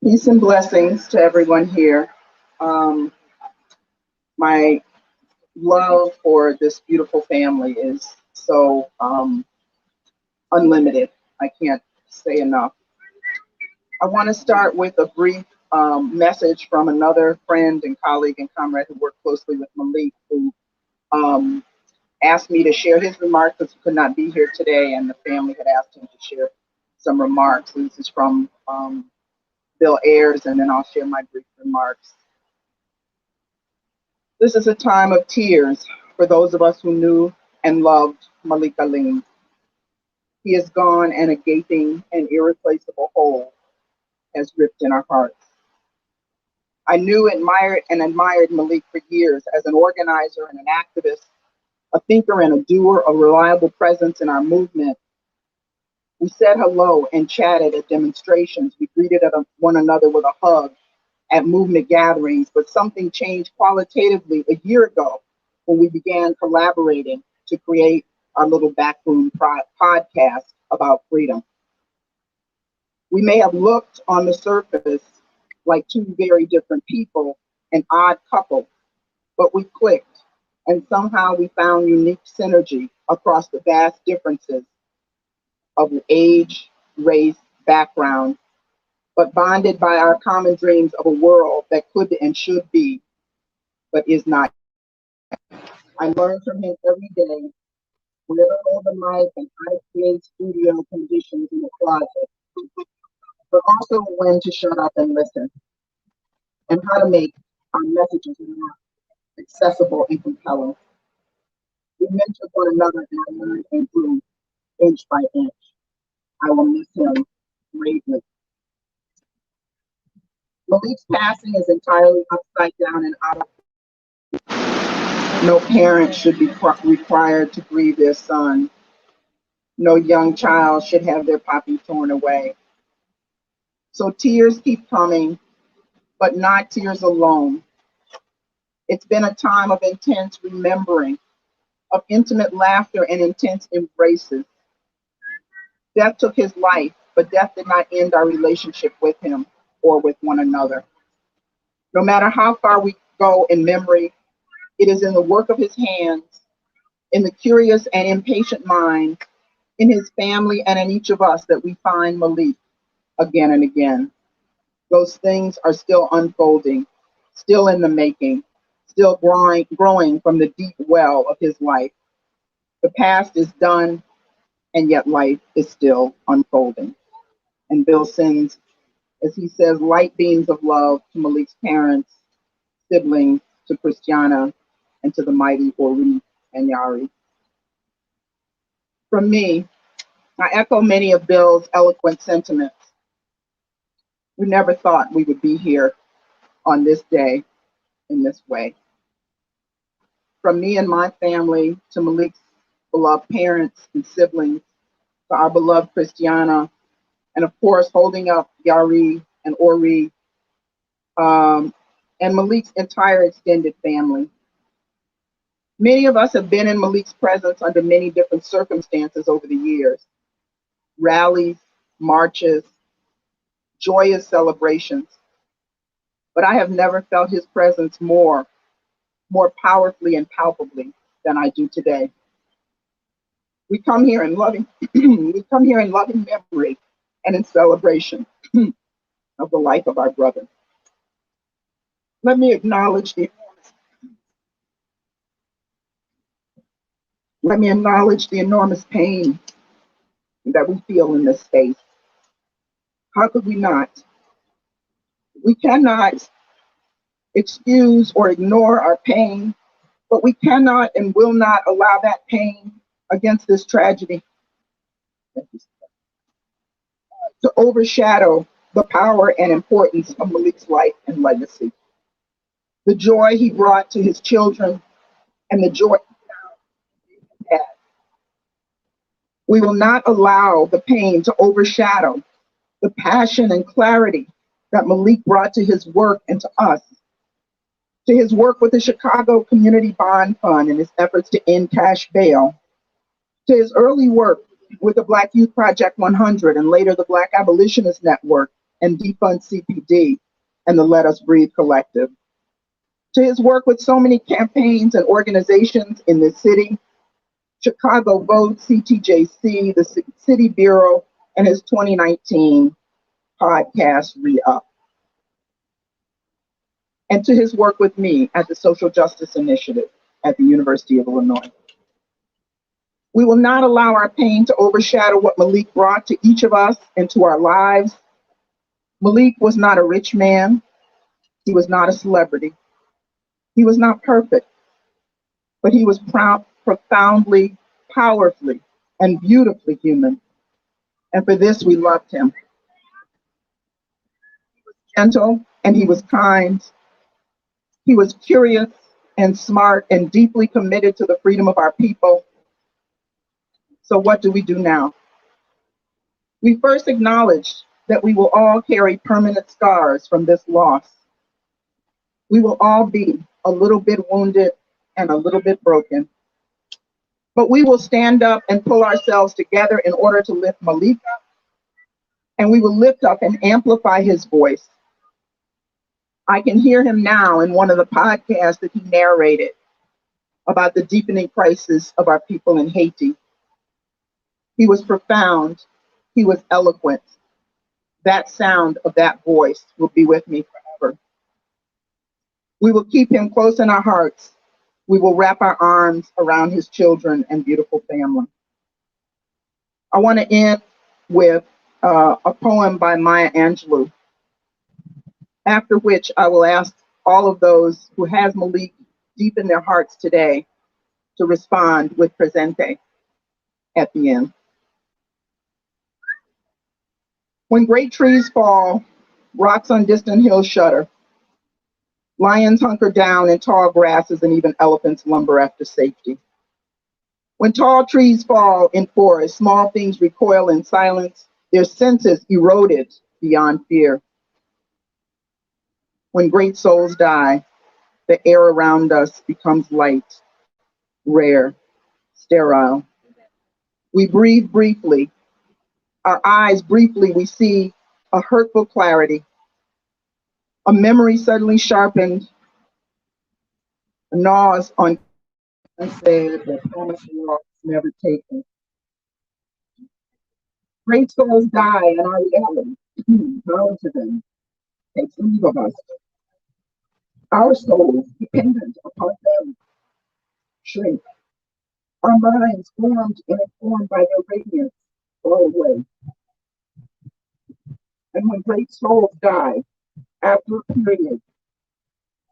Peace and blessings to everyone here. Um, my love for this beautiful family is so unlimited. I can't say enough. I want to start with a brief message from another friend and colleague and comrade who worked closely with Malik, who um, asked me to share his remarks because he could not be here today, and the family had asked him to share some remarks. This is from Bill Ayers, and then I'll share my brief remarks. This is a time of tears for those of us who knew and loved Malik Alim. He is gone, and a gaping and irreplaceable hole has ripped in our hearts. I knew and admired Malik for years as an organizer and an activist, a thinker and a doer, a reliable presence in our movement. We said hello and chatted at demonstrations. We greeted one another with a hug at movement gatherings, but something changed qualitatively a year ago when we began collaborating to create our little backroom podcast about freedom. We may have looked on the surface like two very different people, an odd couple, but we clicked, and somehow we found unique synergy across the vast differences of age, race, background, but bonded by our common dreams of a world that could and should be, but is not. I learn from him every day, where to hold the mic and how to create studio conditions in the closet, but also when to shut up and listen, and how to make our messages more accessible and compelling. We mentored one another, and I learned and grew inch by inch. I will miss him greatly. Malik's passing is entirely upside down and out of. No parent should be required to grieve their son. No young child should have their poppy torn away. So tears keep coming, but not tears alone. It's been a time of intense remembering, of intimate laughter and intense embraces. Death took his life, but death did not end our relationship with him or with one another. No matter how far we go in memory, it is in the work of his hands, in the curious and impatient mind, in his family, and in each of us that we find Malik again and again. Those things are still unfolding, still in the making, still growing from the deep well of his life. The past is done, and yet life is still unfolding. And Bill sends, as he says, light beams of love to Malik's parents, siblings, to Christiana, and to the mighty Ori and Yari. From me, I echo many of Bill's eloquent sentiments. We never thought we would be here on this day in this way. From me and my family to Malik's beloved parents and siblings, to our beloved Christiana, and of course, holding up Yari and Ori, and Malik's entire extended family. Many of us have been in Malik's presence under many different circumstances over the years. Rallies, marches, joyous celebrations. But I have never felt his presence more powerfully and palpably than I do today. We come here in loving, memory and in celebration of the life of our brother. Let me acknowledge the enormous pain that we feel in this space. How could we not? We cannot excuse or ignore our pain, but we cannot and will not allow that pain against this tragedy to overshadow the power and importance of Malik's life and legacy. The joy he brought to his children and the joy he had. We will not allow the pain to overshadow the passion and clarity that Malik brought to his work and to us, to his work with the Chicago Community Bond Fund and his efforts to end cash bail, to his early work with the Black Youth Project 100 and later the Black Abolitionist Network and defund CPD and the Let Us Breathe Collective. To his work with so many campaigns and organizations in the city, Chicago Vote, CTJC, the City Bureau, and his 2019 podcast, Re-Up. And to his work with me at the Social Justice Initiative at the University of Illinois. We will not allow our pain to overshadow what Malik brought to each of us and to our lives. Malik was not a rich man. He was not a celebrity. He was not perfect, but he was profoundly, powerfully, and beautifully human. And for this, we loved him. He was gentle and he was kind. He was curious and smart and deeply committed to the freedom of our people. So what do we do now? We first acknowledge that we will all carry permanent scars from this loss. We will all be a little bit wounded and a little bit broken. But we will stand up and pull ourselves together in order to lift Malik up, and we will lift up and amplify his voice. I can hear him now in one of the podcasts that he narrated about the deepening crisis of our people in Haiti. He was profound. He was eloquent. That sound of that voice will be with me forever. We will keep him close in our hearts. We will wrap our arms around his children and beautiful family. I want to end with a poem by Maya Angelou, after which I will ask all of those who has Malik deep in their hearts today to respond with presente at the end. When great trees fall, rocks on distant hills shudder. Lions hunker down in tall grasses and even elephants lumber after safety. When tall trees fall in forests, small things recoil in silence, their senses eroded beyond fear. When great souls die, the air around us becomes light, rare, sterile. We breathe briefly. Our eyes briefly, we see a hurtful clarity, a memory suddenly sharpened, gnaws on unsaid that promise was never taken. Great souls die in our reality. Power to them takes leave of us. Our souls, dependent upon them, shrink. Our minds, formed and informed by their radiance, fall away. And when great souls die, after a period,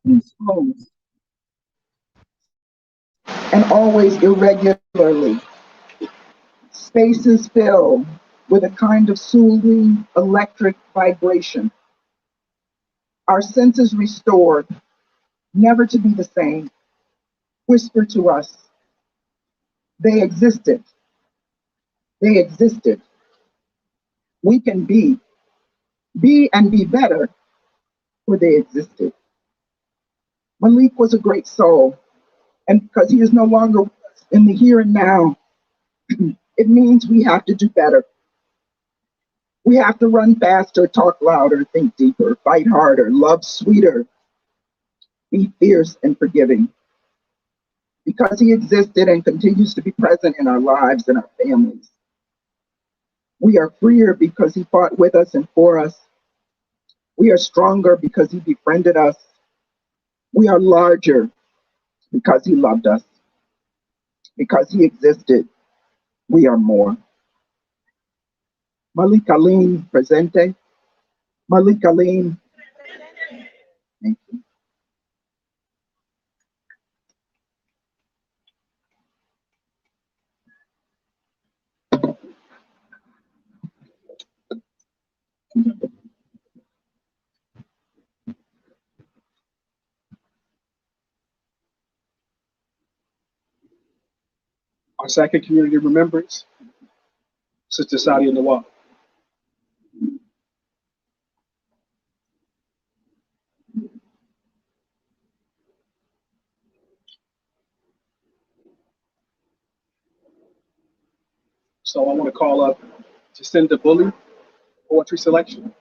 peace flows, and always irregularly. Spaces fill with a kind of soothing electric vibration. Our senses restored, never to be the same, whisper to us, they existed. They existed. We can be and be better, for they existed. Malik was a great soul, and because he is no longer with us in the here and now, it means we have to do better. We have to run faster, talk louder, think deeper, fight harder, love sweeter, be fierce and forgiving. Because he existed and continues to be present in our lives and our families. We are freer because he fought with us and for us. We are stronger because he befriended us. We are larger because he loved us. Because he existed, we are more. Malik Alim, presente. Malik Alim. Thank you. Our second community remembrance, Sister Sadia Nawab. So I want to call up Jacinda Bully, poetry selection.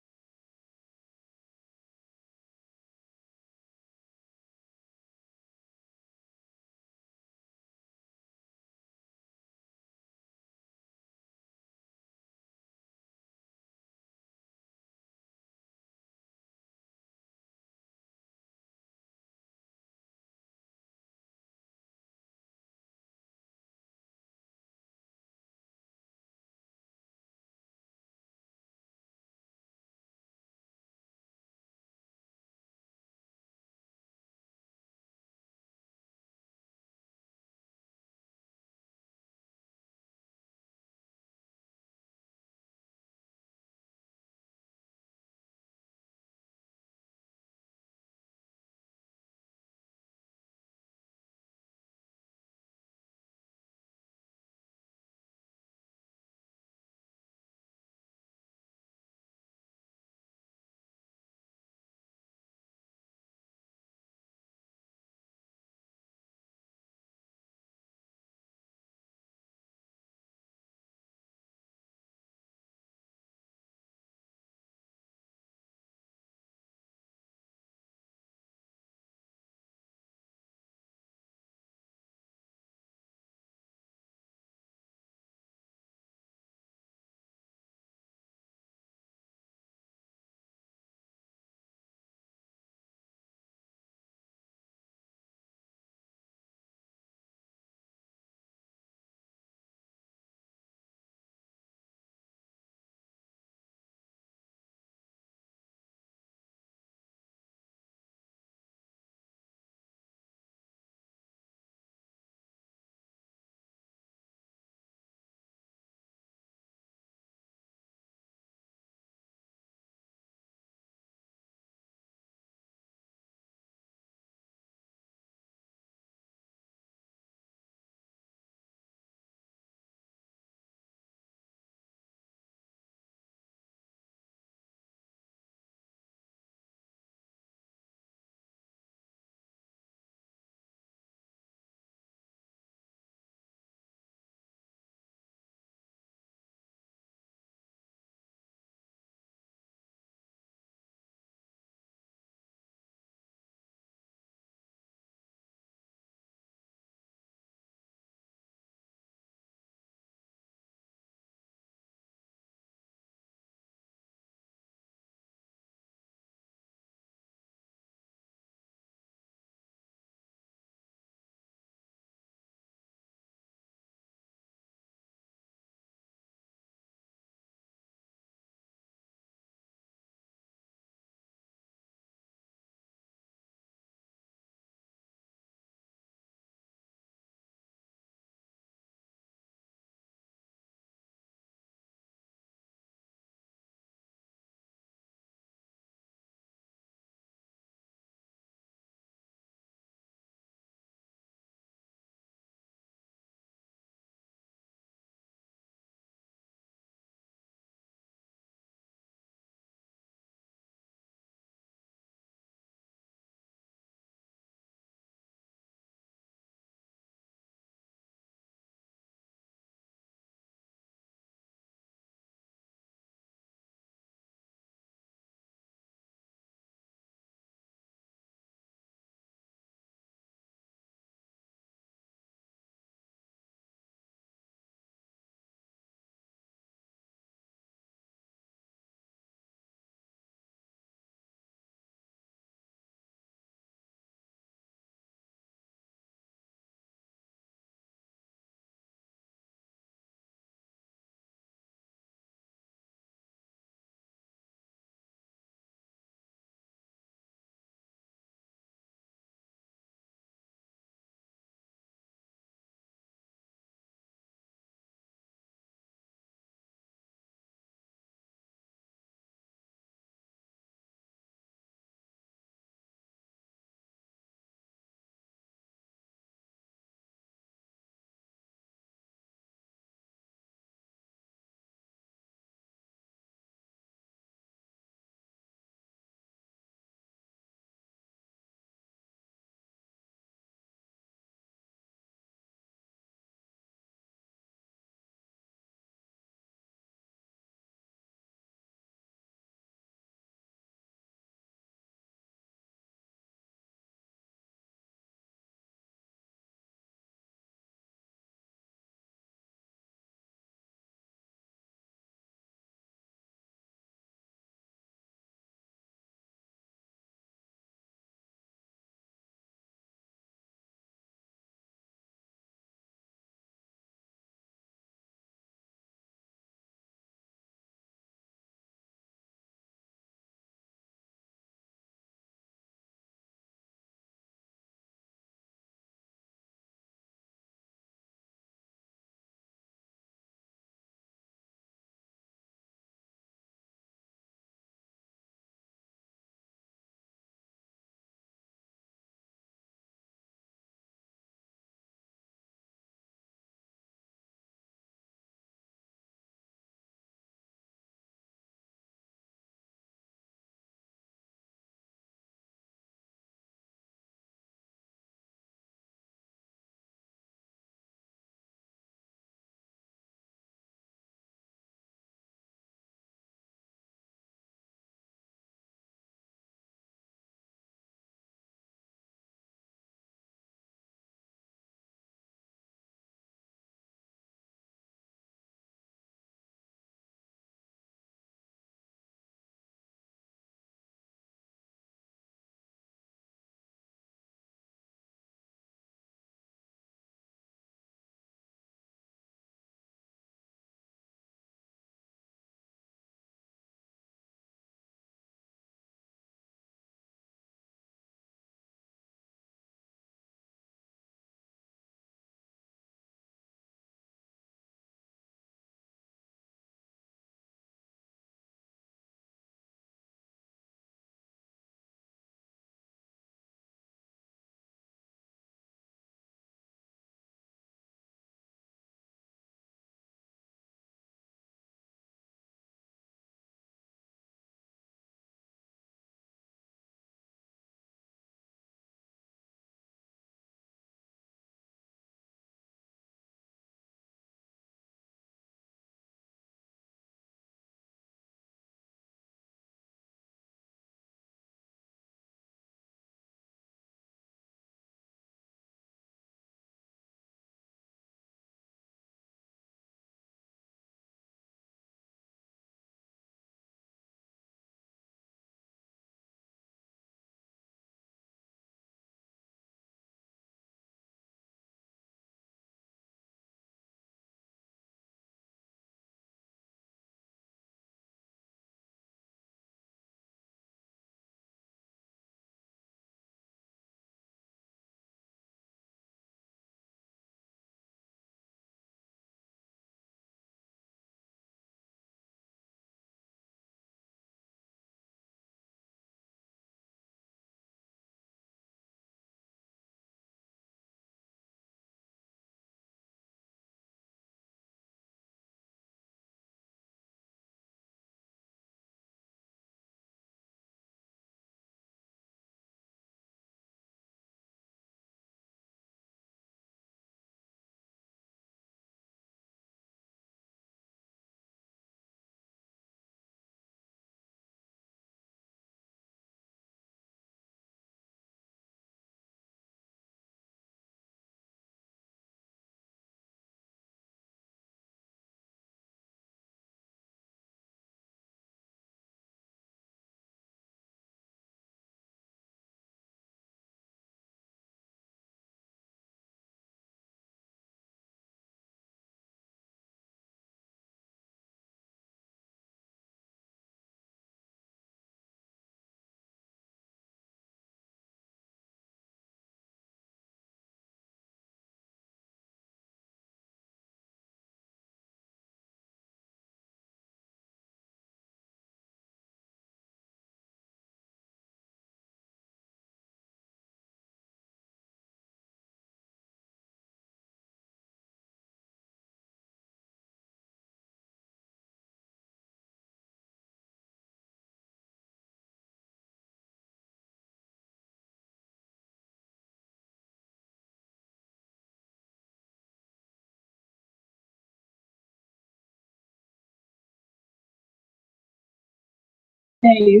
days.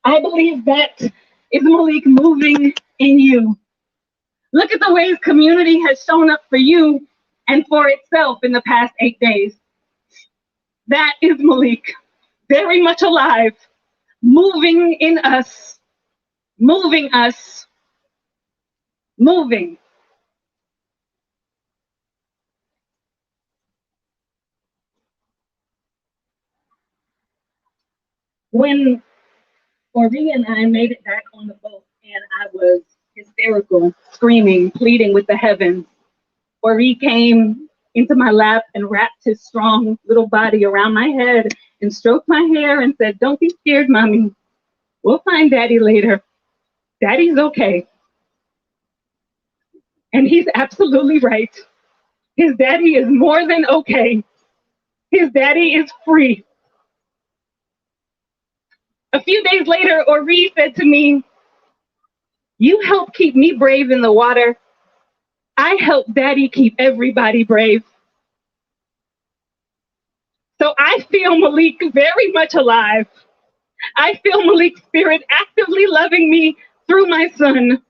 I believe that is Malik moving in you. Look at the ways community has shown up for you and for itself in the past 8 days. That is Malik, very much alive, moving in us, moving us, moving. When Ori and I made it back on the boat and I was hysterical, screaming, pleading with the heavens, Ori came into my lap and wrapped his strong little body around my head and stroked my hair and said, "Don't be scared, mommy. We'll find daddy later. Daddy's okay." And he's absolutely right. His daddy is more than okay. His daddy is free. A few days later, Ori said to me, "You help keep me brave in the water. I help daddy keep everybody brave." So I feel Malik very much alive. I feel Malik's spirit actively loving me through my son.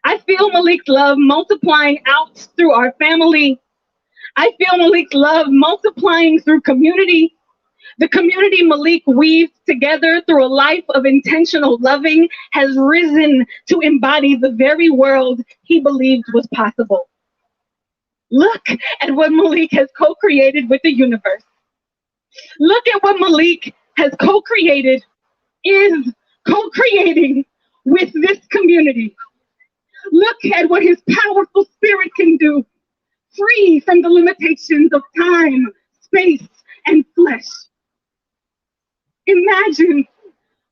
I feel Malik's love multiplying out through our family. I feel Malik's love multiplying through community. The community Malik weaves together through a life of intentional loving has risen to embody the very world he believed was possible. Look at what Malik has co-created with the universe. Look at what Malik has co-created, is co-creating with this community. Look at what his powerful spirit can do, free from the limitations of time, space, and flesh. Imagine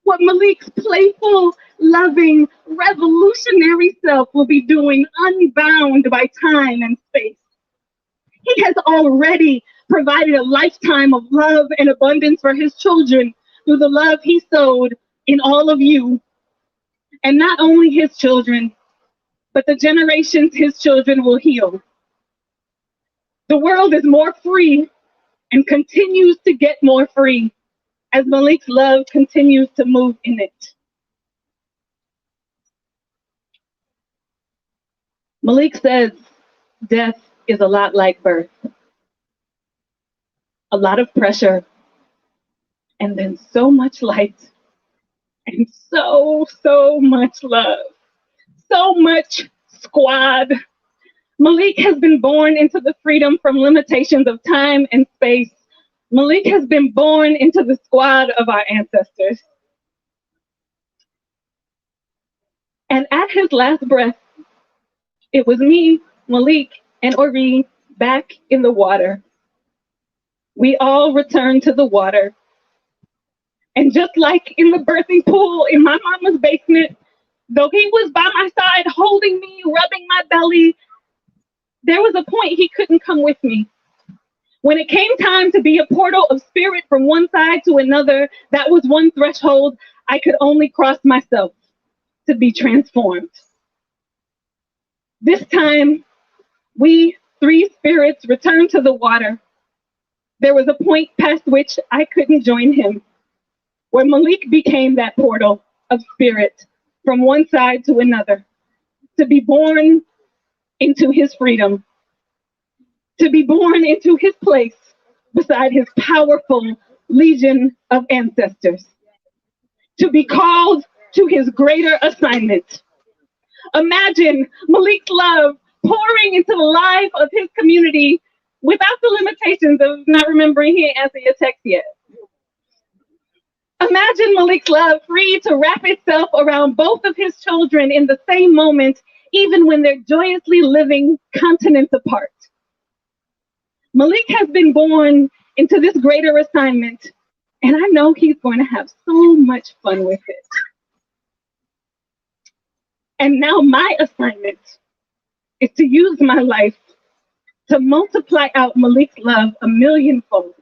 what Malik's playful, loving, revolutionary self will be doing unbound by time and space. He has already provided a lifetime of love and abundance for his children through the love he sowed in all of you. And not only his children, but the generations his children will heal. The world is more free and continues to get more free as Malik's love continues to move in it. Malik says death is a lot like birth. A lot of pressure, and then so much light, and so much love, so much squad. Malik has been born into the freedom from limitations of time and space. Malik has been born into the squad of our ancestors. And at his last breath, it was me, Malik, and Ori back in the water. We all returned to the water. And just like in the birthing pool in my mama's basement, though he was by my side holding me, rubbing my belly, there was a point he couldn't come with me. When it came time to be a portal of spirit from one side to another, that was one threshold I could only cross myself to be transformed. This time, we three spirits returned to the water. There was a point past which I couldn't join him, where Malik became that portal of spirit from one side to another, to be born into his freedom, to be born into his place beside his powerful legion of ancestors, to be called to his greater assignment. Imagine Malik's love pouring into the life of his community without the limitations of not remembering he ain't answered your text yet. Imagine Malik's love free to wrap itself around both of his children in the same moment, even when they're joyously living continents apart. Malik has been born into this greater assignment, and I know he's going to have so much fun with it. And now my assignment is to use my life to multiply out Malik's love a millionfold,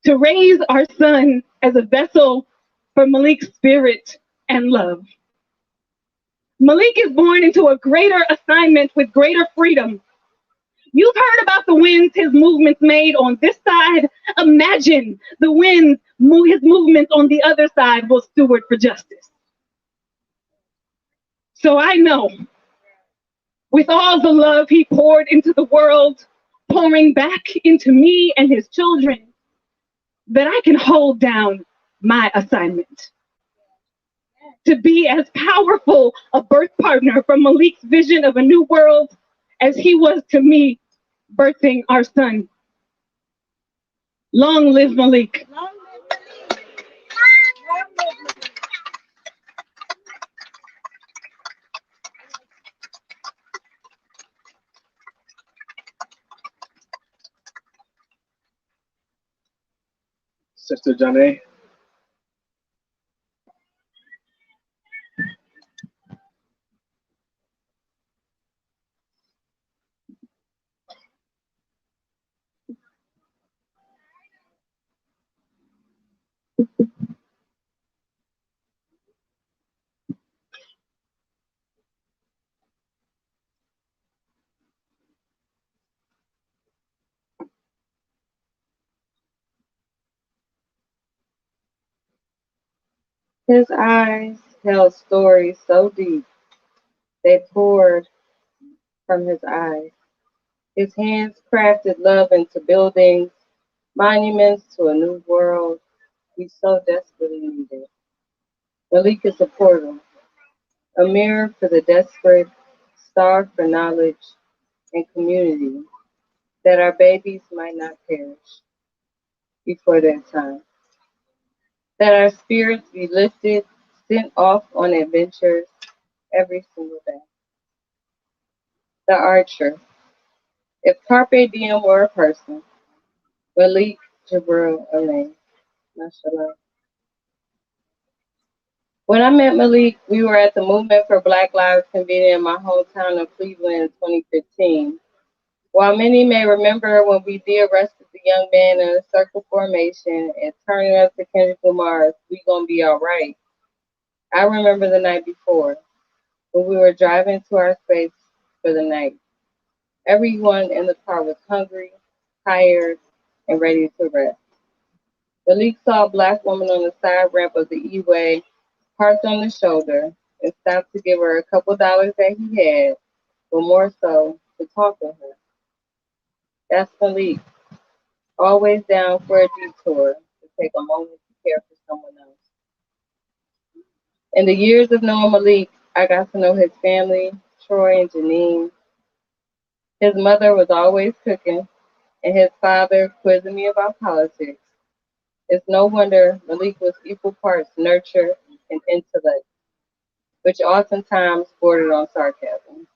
to raise our son as a vessel for Malik's spirit and love. Malik is born into a greater assignment with greater freedom. You've heard about the wins his movements made on this side. Imagine the wins his movement innocent on the other side will steward for justice. So I know, with all the love he poured into the world, pouring back into me and his children, that I can hold down my assignment. To be as powerful a birth partner for Malik's vision of a new world as he was to me birthing our son. Long live Malik. Sister Janae. His eyes held stories so deep they poured from his eyes. His hands crafted love into buildings, monuments to a new world we so desperately needed. Malik is a portal, a mirror for the desperate, starved for knowledge and community, that our babies might not perish before their time, that our spirits be lifted, sent off on adventures every single day. The Archer. If Carpe Diem were a person, Malik Gabriel Alim. Mashallah. When I met Malik, we were at the Movement for Black Lives convening in my hometown of Cleveland in 2015. While many may remember when we de-arrested the young man in a circle formation and turning up to Kendrick Lamar's "We Gonna Be Alright," I remember the night before when we were driving to our space for the night. Everyone in the car was hungry, tired, and ready to rest. Malik saw a black woman on the side ramp of the E-way, parked on the shoulder, and stopped to give her a couple dollars that he had, but more so to talk to her. That's Malik, always down for a detour to take a moment to care for someone else. In the years of knowing Malik, I got to know his family, Troy and Janine. His mother was always cooking, and his father quizzing me about politics. It's no wonder Malik was equal parts nurture and intellect, which oftentimes bordered on sarcasm.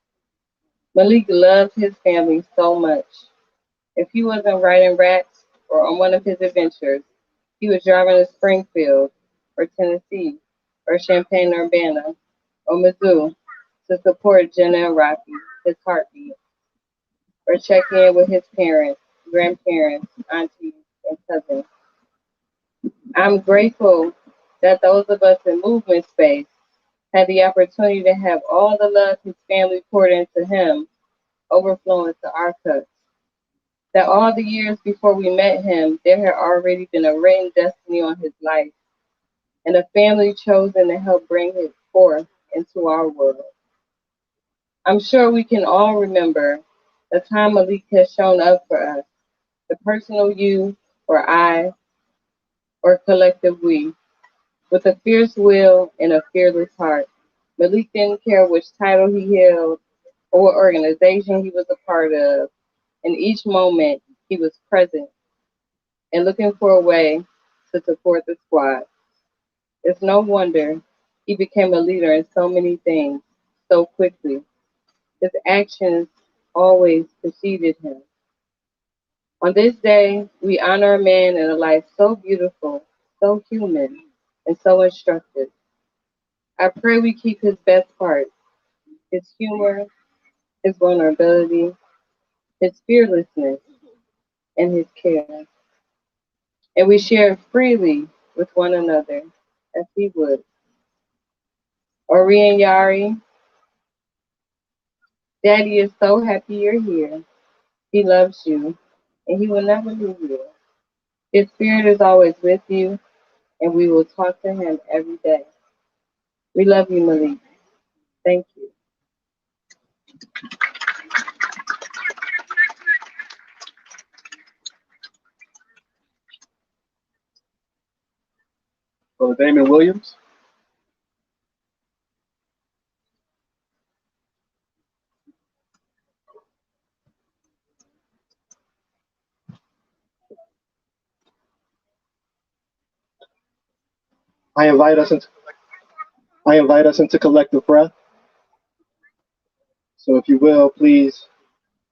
Malik loved his family so much. If he wasn't writing raps or on one of his adventures, he was driving to Springfield or Tennessee or Champaign-Urbana or Mizzou to support Jenna and Rocky, his heartbeat, or check in with his parents, grandparents, aunties, and cousins. I'm grateful that those of us in movement space had the opportunity to have all the love his family poured into him overflow into our cups. That all the years before we met him, there had already been a written destiny on his life and a family chosen to help bring it forth into our world. I'm sure we can all remember the time Malik has shown up for us, the personal you or I or collective we, with a fierce will and a fearless heart. Malik didn't care which title he held or what organization he was a part of. In each moment, he was present and looking for a way to support the squad. It's no wonder he became a leader in so many things so quickly. His actions always preceded him. On this day, we honor a man in a life so beautiful, so human, and so instructive. I pray we keep his best part, his humor, his vulnerability, his fearlessness, and his care. And we share it freely with one another as he would. Ori and Yari, Daddy is so happy you're here. He loves you, and he will never leave you. His spirit is always with you, and we will talk to him every day. We love you, Malik. Thank you. Brother Damon Williams. I invite us into collective breath. So if you will, please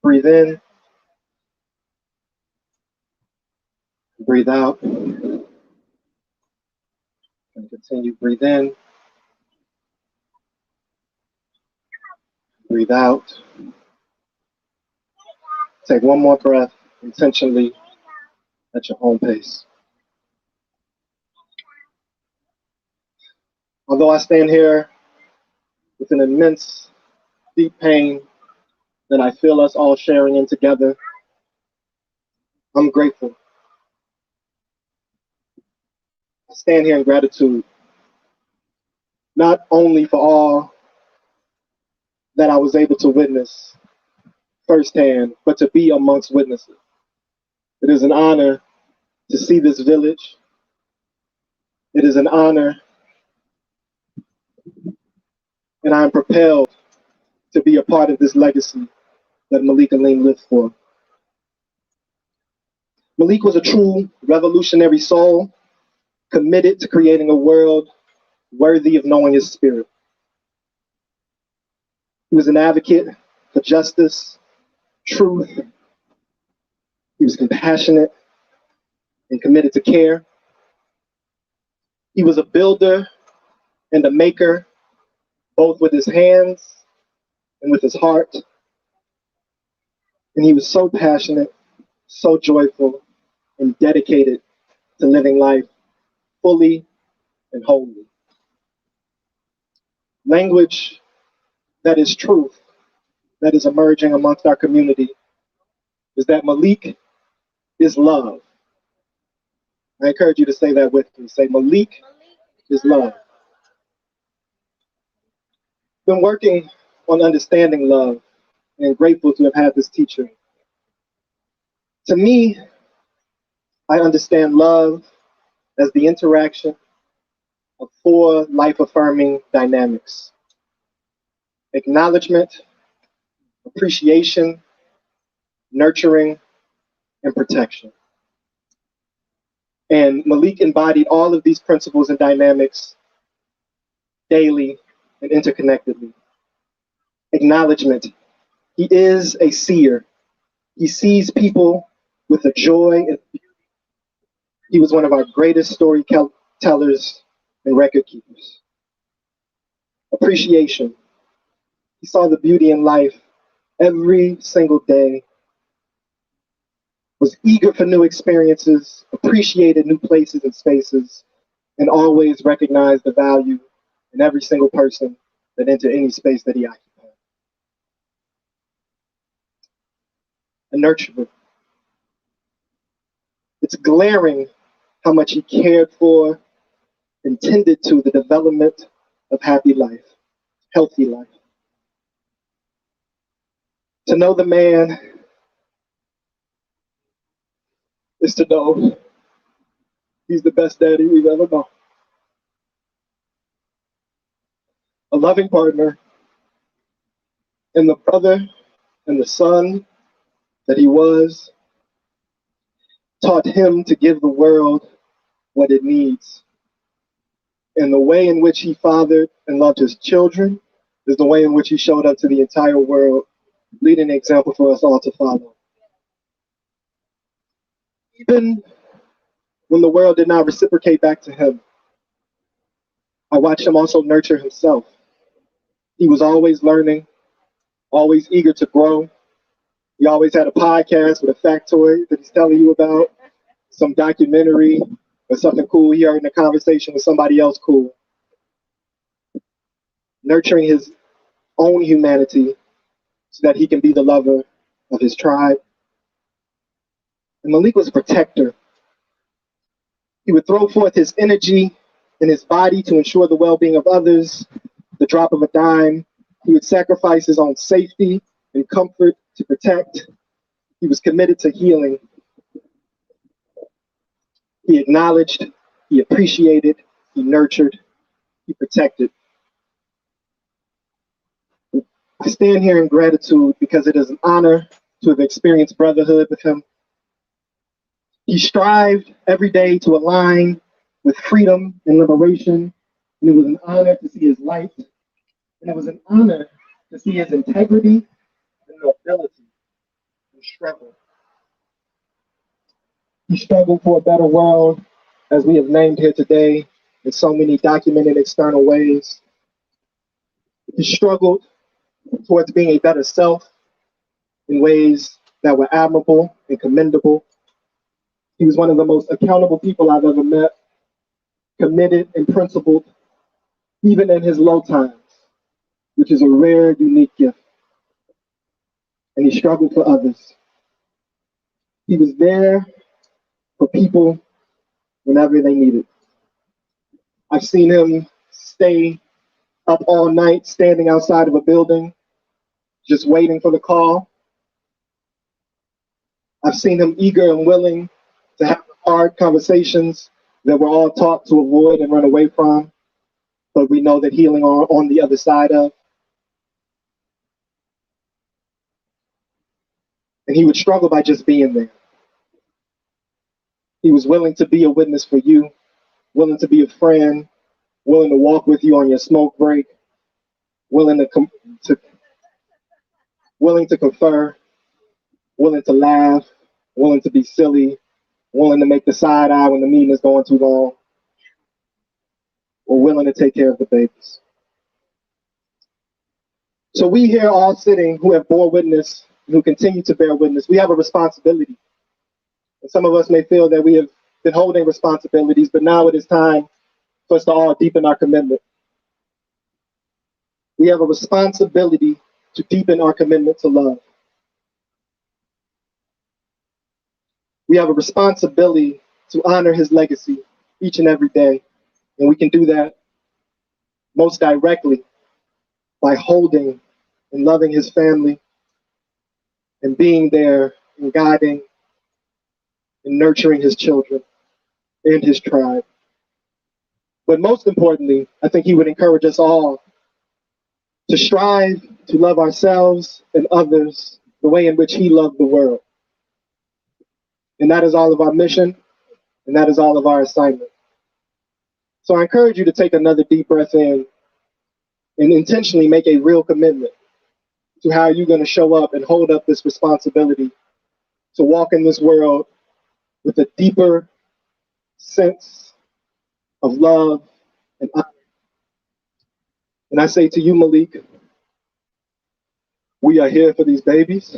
breathe in, breathe out, and continue. Breathe in, breathe out. Take one more breath intentionally at your own pace. Although I stand here with an immense, deep pain that I feel us all sharing in together, I'm grateful. I stand here in gratitude, not only for all that I was able to witness firsthand, but to be amongst witnesses. It is an honor to see this village. It is an honor, and I am propelled to be a part of this legacy that Malik Alim lived for. Malik was a true revolutionary soul, committed to creating a world worthy of knowing his spirit. He was an advocate for justice, truth. He was compassionate and committed to care. He was a builder and a maker, both with his hands and with his heart. And he was so passionate, so joyful, and dedicated to living life fully and wholly. Language that is truth, that is emerging amongst our community, is that Malik is love. I encourage you to say that with me. Say, Malik is love. Been working on understanding love and grateful to have had this teacher. To me, I understand love as the interaction of four life-affirming dynamics: acknowledgement, appreciation, nurturing, and protection. And Malik embodied all of these principles and dynamics daily and interconnectedly. Acknowledgement. He is a seer. He sees people with a joy and beauty. He was one of our greatest storytellers and record keepers. Appreciation. He saw the beauty in life every single day, was eager for new experiences, appreciated new places and spaces, and always recognized the value in every single person that entered any space that he occupied. A nurturer. It's glaring how much he cared for and tended to the development of happy life, healthy life. To know the man is to know he's the best daddy we've ever known. A loving partner, and the brother and the son that he was, taught him to give the world what it needs. And the way in which he fathered and loved his children is the way in which he showed up to the entire world, leading an example for us all to follow. Even when the world did not reciprocate back to him, I watched him also nurture himself. He was always learning, always eager to grow. He always had a podcast with a factoid that he's telling you about, some documentary or something cool he heard in a conversation with somebody else cool. Nurturing his own humanity so that he can be the lover of his tribe. And Malik was a protector. He would throw forth his energy and his body to ensure the well-being of others, the drop of a dime. He would sacrifice his own safety and comfort to protect. He was committed to healing. He acknowledged, he appreciated, he nurtured, he protected. I stand here in gratitude because it is an honor to have experienced brotherhood with him. He strived every day to align with freedom and liberation, and it was an honor to see his light, and it was an honor to see his integrity and nobility and struggle. He struggled for a better world, as we have named here today, in so many documented external ways. He struggled towards being a better self in ways that were admirable and commendable. He was one of the most accountable people I've ever met, committed and principled, even in his low times, which is a rare, unique gift. And he struggled for others. He was there for people whenever they needed. I've seen him stay up all night, standing outside of a building, just waiting for the call. I've seen him eager and willing to have hard conversations that we're all taught to avoid and run away from, but we know that healing are on the other side of. And he would struggle by just being there. He was willing to be a witness for you, willing to be a friend, willing to walk with you on your smoke break, willing to confer, willing to laugh, willing to be silly, willing to make the side eye when the meeting is going too long, or willing to take care of the babies. So we here all sitting who have bore witness, who continue to bear witness, we have a responsibility. And some of us may feel that we have been holding responsibilities, but now it is time for us to all deepen our commitment. We have a responsibility to deepen our commitment to love. We have a responsibility to honor his legacy each and every day. And we can do that most directly by holding and loving his family and being there and guiding and nurturing his children and his tribe. But most importantly, I think he would encourage us all to strive to love ourselves and others the way in which he loved the world. And that is all of our mission, and that is all of our assignment. So I encourage you to take another deep breath in and intentionally make a real commitment to how you're going to show up and hold up this responsibility to walk in this world with a deeper sense of love and honor. And I say to you, Malik, we are here for these babies.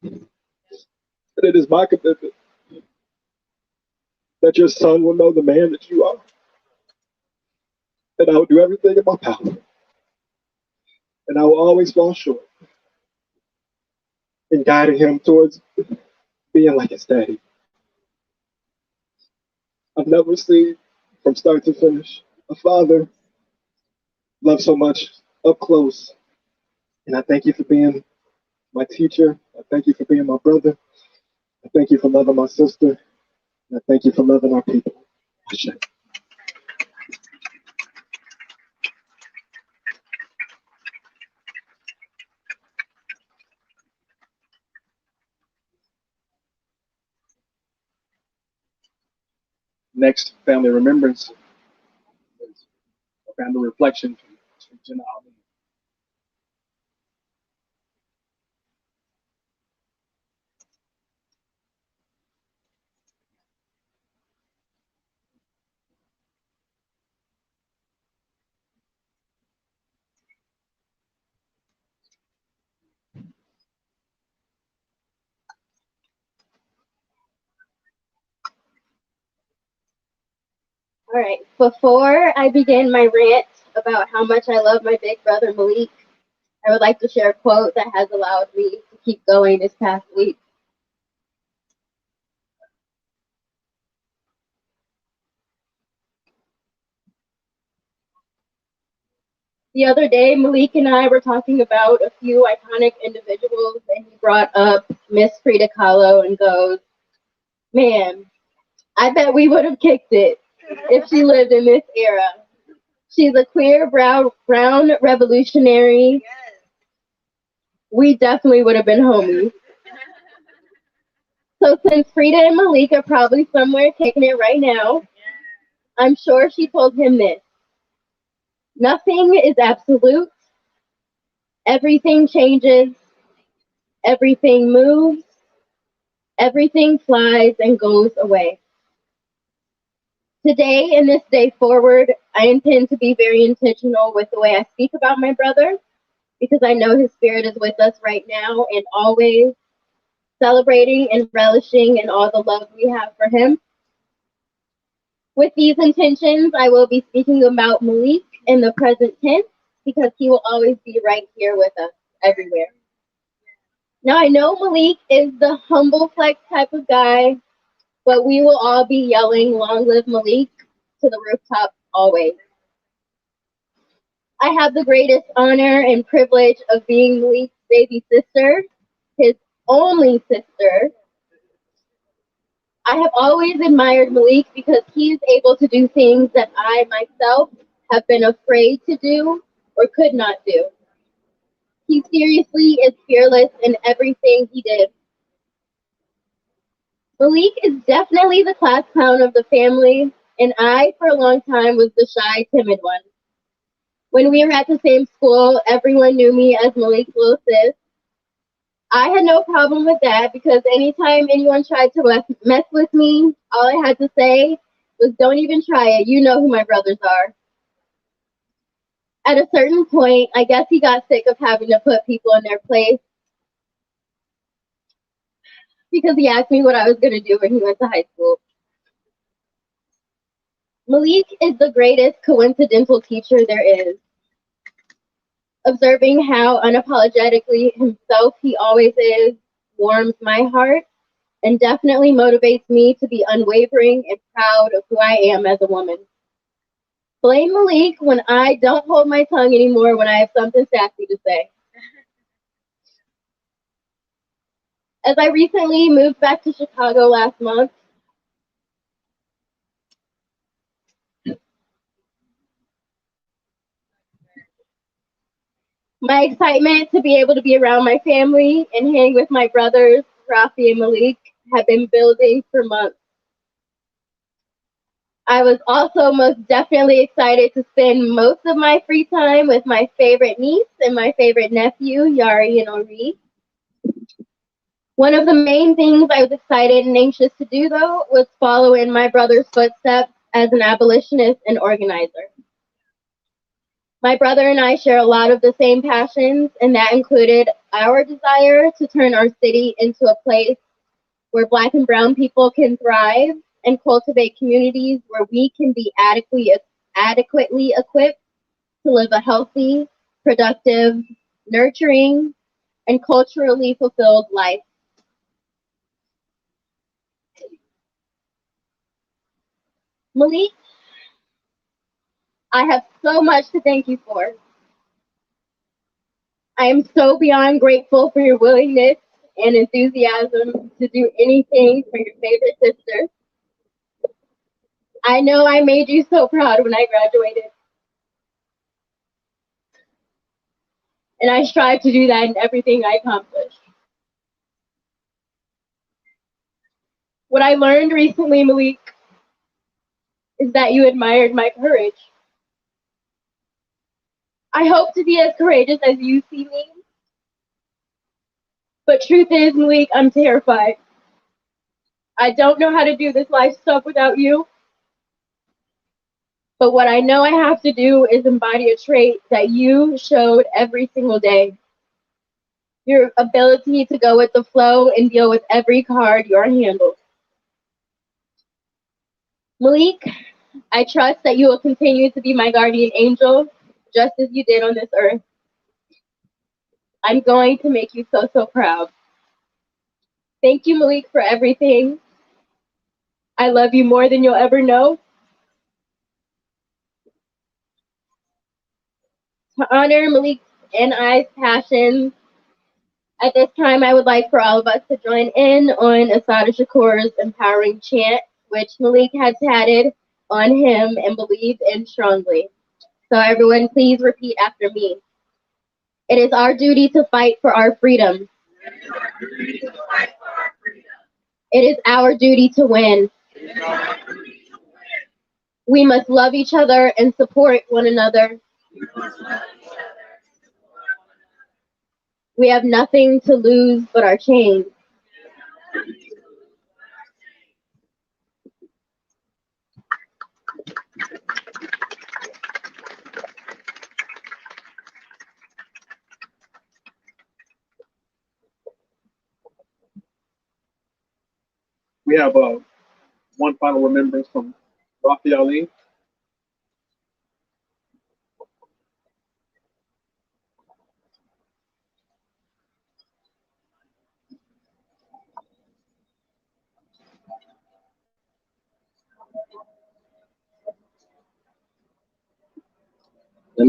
And it is my commitment that your son will know the man that you are. And I will do everything in my power. And I will always fall short in guiding him towards being like his daddy. I've never seen, from start to finish, a father love so much up close. And I thank you for being my teacher. I thank you for being my brother. I thank you for loving my sister. And I thank you for loving our people. Next, family remembrance is a family reflection from Angel Gabriel. All right, before I begin my rant about how much I love my big brother Malik, I would like to share a quote that has allowed me to keep going this past week. The other day, Malik and I were talking about a few iconic individuals, and he brought up Miss Frida Kahlo and goes, man, I bet we would have kicked it if she lived in this era. She's a queer brown revolutionary. We definitely would have been homies. So since Frida and Malik are probably somewhere kicking it right now, I'm sure she told him this. Nothing is absolute. Everything changes. Everything moves. Everything flies and goes away. Today and this day forward, I intend to be very intentional with the way I speak about my brother, because I know his spirit is with us right now and always, celebrating and relishing in all the love we have for him. With these intentions, I will be speaking about Malik in the present tense, because he will always be right here with us everywhere. Now, I know Malik is the humble flex type of guy, but we will all be yelling, "Long live Malik," to the rooftop always. I have the greatest honor and privilege of being Malik's baby sister, his only sister. I have always admired Malik because he is able to do things that I myself have been afraid to do or could not do. He seriously is fearless in everything he did. Malik is definitely the class clown of the family, and I, for a long time, was the shy, timid one. When we were at the same school, everyone knew me as Malik's little sis. I had no problem with that because anytime anyone tried to mess with me, all I had to say was, "Don't even try it. You know who my brothers are." At a certain point, I guess he got sick of having to put people in their place because he asked me what I was going to do when he went to high school. Malik is the greatest coincidental teacher there is. Observing how unapologetically himself he always is warms my heart and definitely motivates me to be unwavering and proud of who I am as a woman. Blame Malik when I don't hold my tongue anymore when I have something sassy to say. As I recently moved back to Chicago last month, my excitement to be able to be around my family and hang with my brothers, Rafi and Malik, had been building for months. I was also most definitely excited to spend most of my free time with my favorite niece and my favorite nephew, Yari and Ori. One of the main things I was excited and anxious to do, though, was follow in my brother's footsteps as an abolitionist and organizer. My brother and I share a lot of the same passions, and that included our desire to turn our city into a place where Black and Brown people can thrive and cultivate communities where we can be adequately equipped to live a healthy, productive, nurturing, and culturally fulfilled life. Malik, I have so much to thank you for. I am so beyond grateful for your willingness and enthusiasm to do anything for your favorite sister. I know I made you so proud when I graduated. And I strive to do that in everything I accomplish. What I learned recently, Malik, is that you admired my courage. I hope to be as courageous as you see me. But truth is, Malik, I'm terrified. I don't know how to do this life stuff without you. But what I know I have to do is embody a trait that you showed every single day. Your ability to go with the flow and deal with every card you're handled. Malik, I trust that you will continue to be my guardian angel, just as you did on this earth. I'm going to make you so, so proud. Thank you, Malik, for everything. I love you more than you'll ever know. To honor Malik and I's passion, at this time I would like for all of us to join in on Asada Shakur's empowering chant, which Malik had tatted on him and believed in strongly. So everyone, please repeat after me. It is our duty to fight for our freedom. It is our duty to win. We must love each other and support one another. We have nothing to lose but our chains. We have one final remembrance from Prophet Alim. Let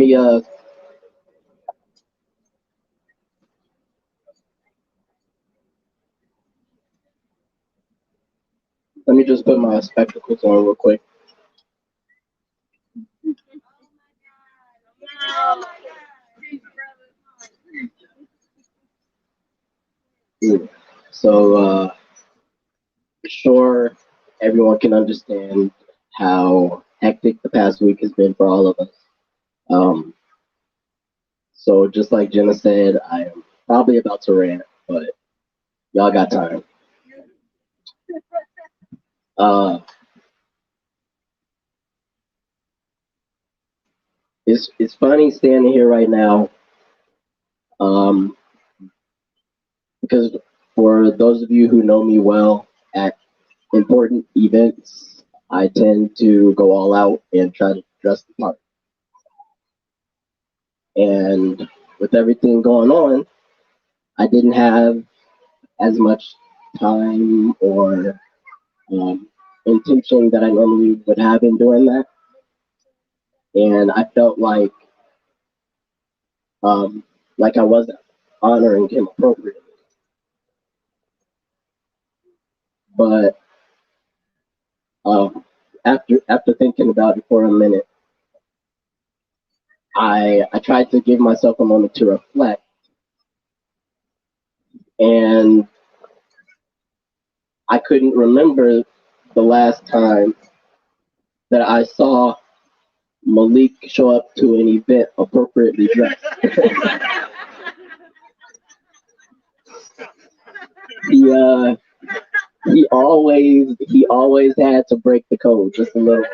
me just put my spectacles on real quick. So sure everyone can understand how hectic the past week has been for all of us. So just like Jenna said, I am probably about to rant, but y'all got time. It's funny standing here right now, because for those of you who know me well, at important events, I tend to go all out and try to dress the part. And with everything going on, I didn't have as much time or intention that I normally would have in doing that. And I felt like I wasn't honoring him appropriately. But after thinking about it for a minute, I tried to give myself a moment to reflect, and I couldn't remember the last time that I saw Malik show up to an event appropriately dressed. He always had to break the code just a little bit.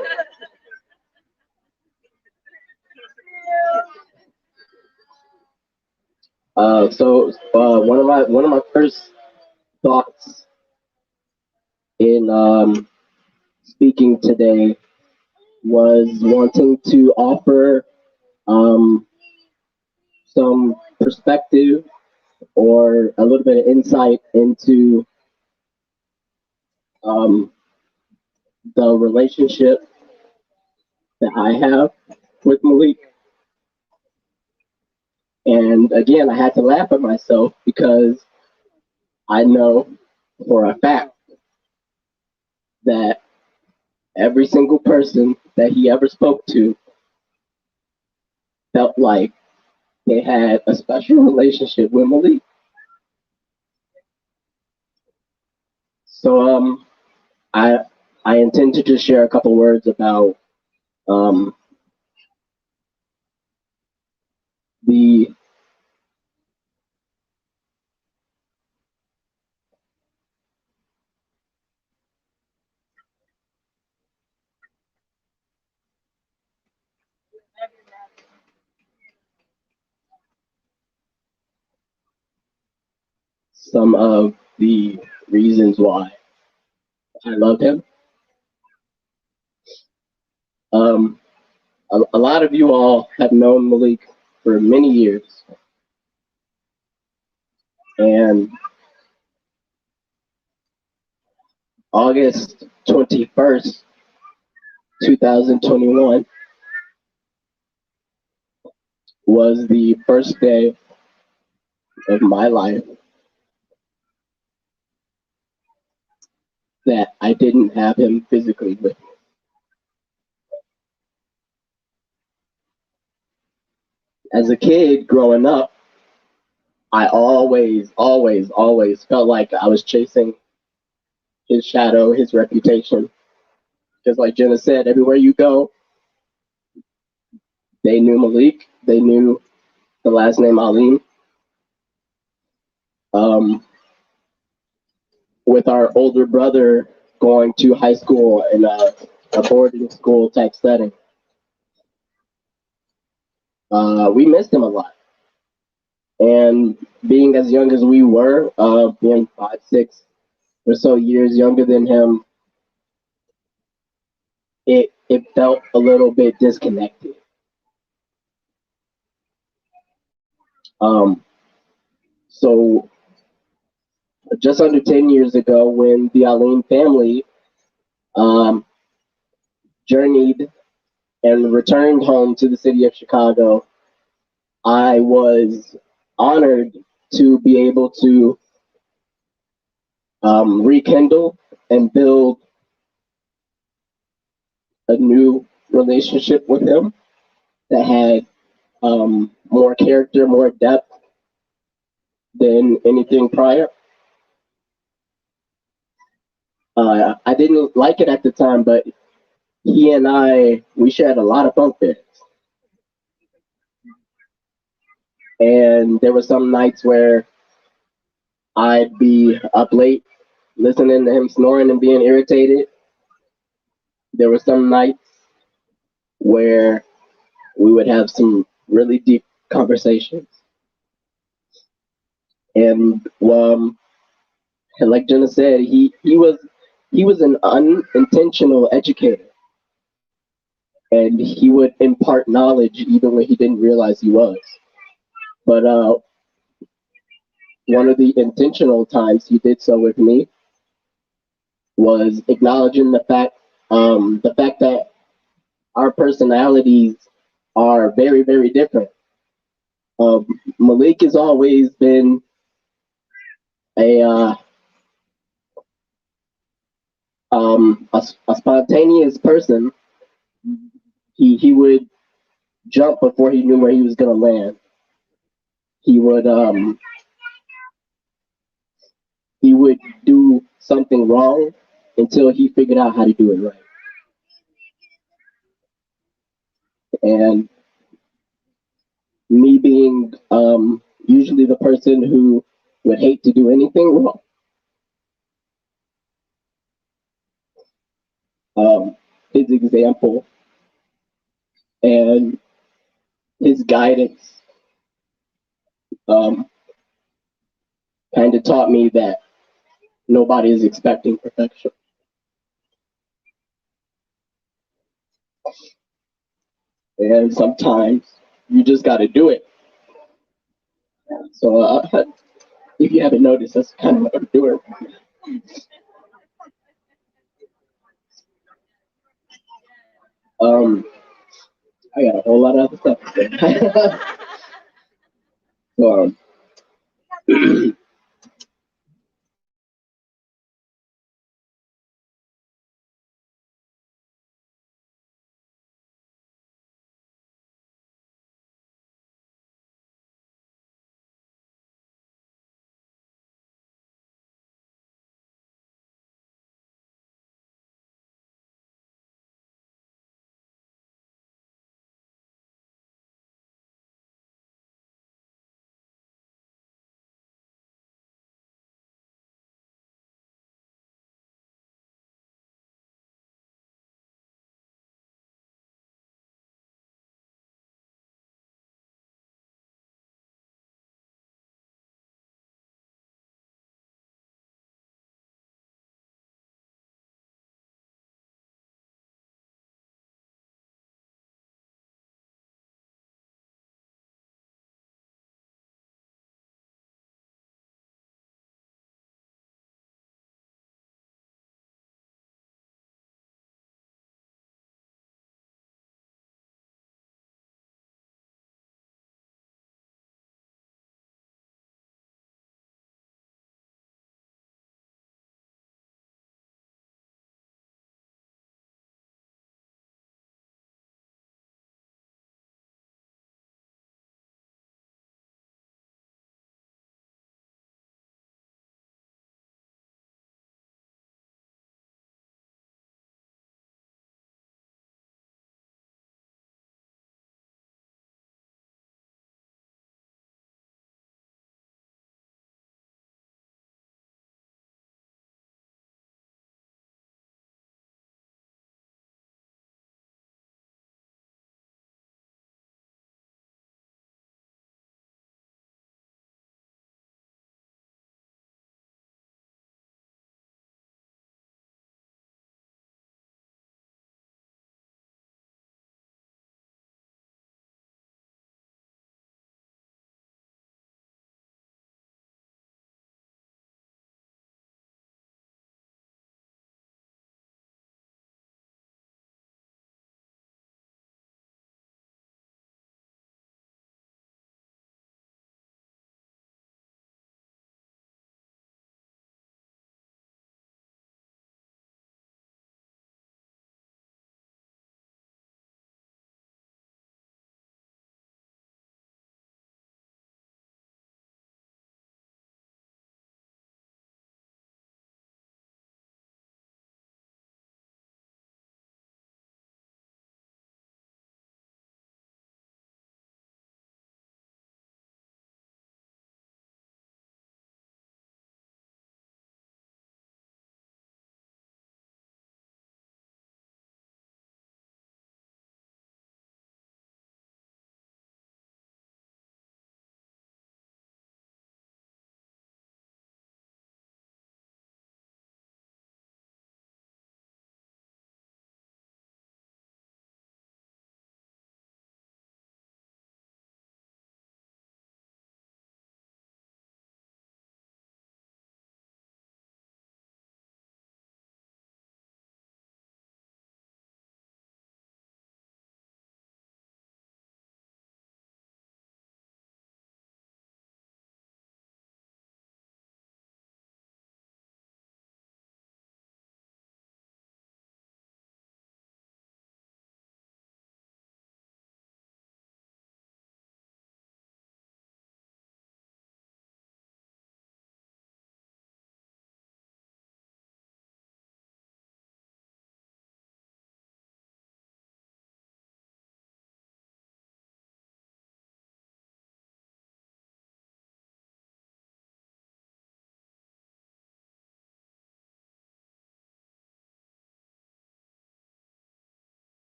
So one of my first thoughts in speaking today was wanting to offer some perspective or a little bit of insight into the relationship that I have with Malik. And again, I had to laugh at myself because I know for a fact that every single person that he ever spoke to felt like they had a special relationship with Malik. So I intend to just share a couple words about the some of the reasons why I love him. A lot of you all have known Malik for many years, and August 21st, 2021 was the first day of my life that I didn't have him physically with me. As a kid growing up, I always felt like I was chasing his shadow, his reputation. Because like Jenna said, everywhere you go, they knew Malik, they knew the last name Alim. With our older brother going to high school in a boarding school type setting, we missed him a lot. And being as young as we were, being 5, 6 or so years younger than him, it felt a little bit disconnected. Um, so just under 10 years ago, when the Alim family um, journeyed and returned home to the city of Chicago, I was honored to be able to rekindle and build a new relationship with him that had more character, more depth than anything prior. I didn't like it at the time, but he and we shared a lot of bunk beds. And there were some nights where I'd be up late listening to him snoring and being irritated. There were some nights where we would have some really deep conversations. And like Jenna said, he was an unintentional educator, and he would impart knowledge even when he didn't realize he was. But one of the intentional times he did so with me was acknowledging the fact that our personalities are very, very different. Malik has always been a a spontaneous person. He would jump before he knew where he was gonna land. He would he would do something wrong until he figured out how to do it right. And me being usually the person who would hate to do anything wrong, his example and his guidance um, kind of taught me that nobody is expecting perfection. And sometimes you just got to do it. So if you haven't noticed, that's kind of what I'm doing. I got a whole lot of other stuff to say. So,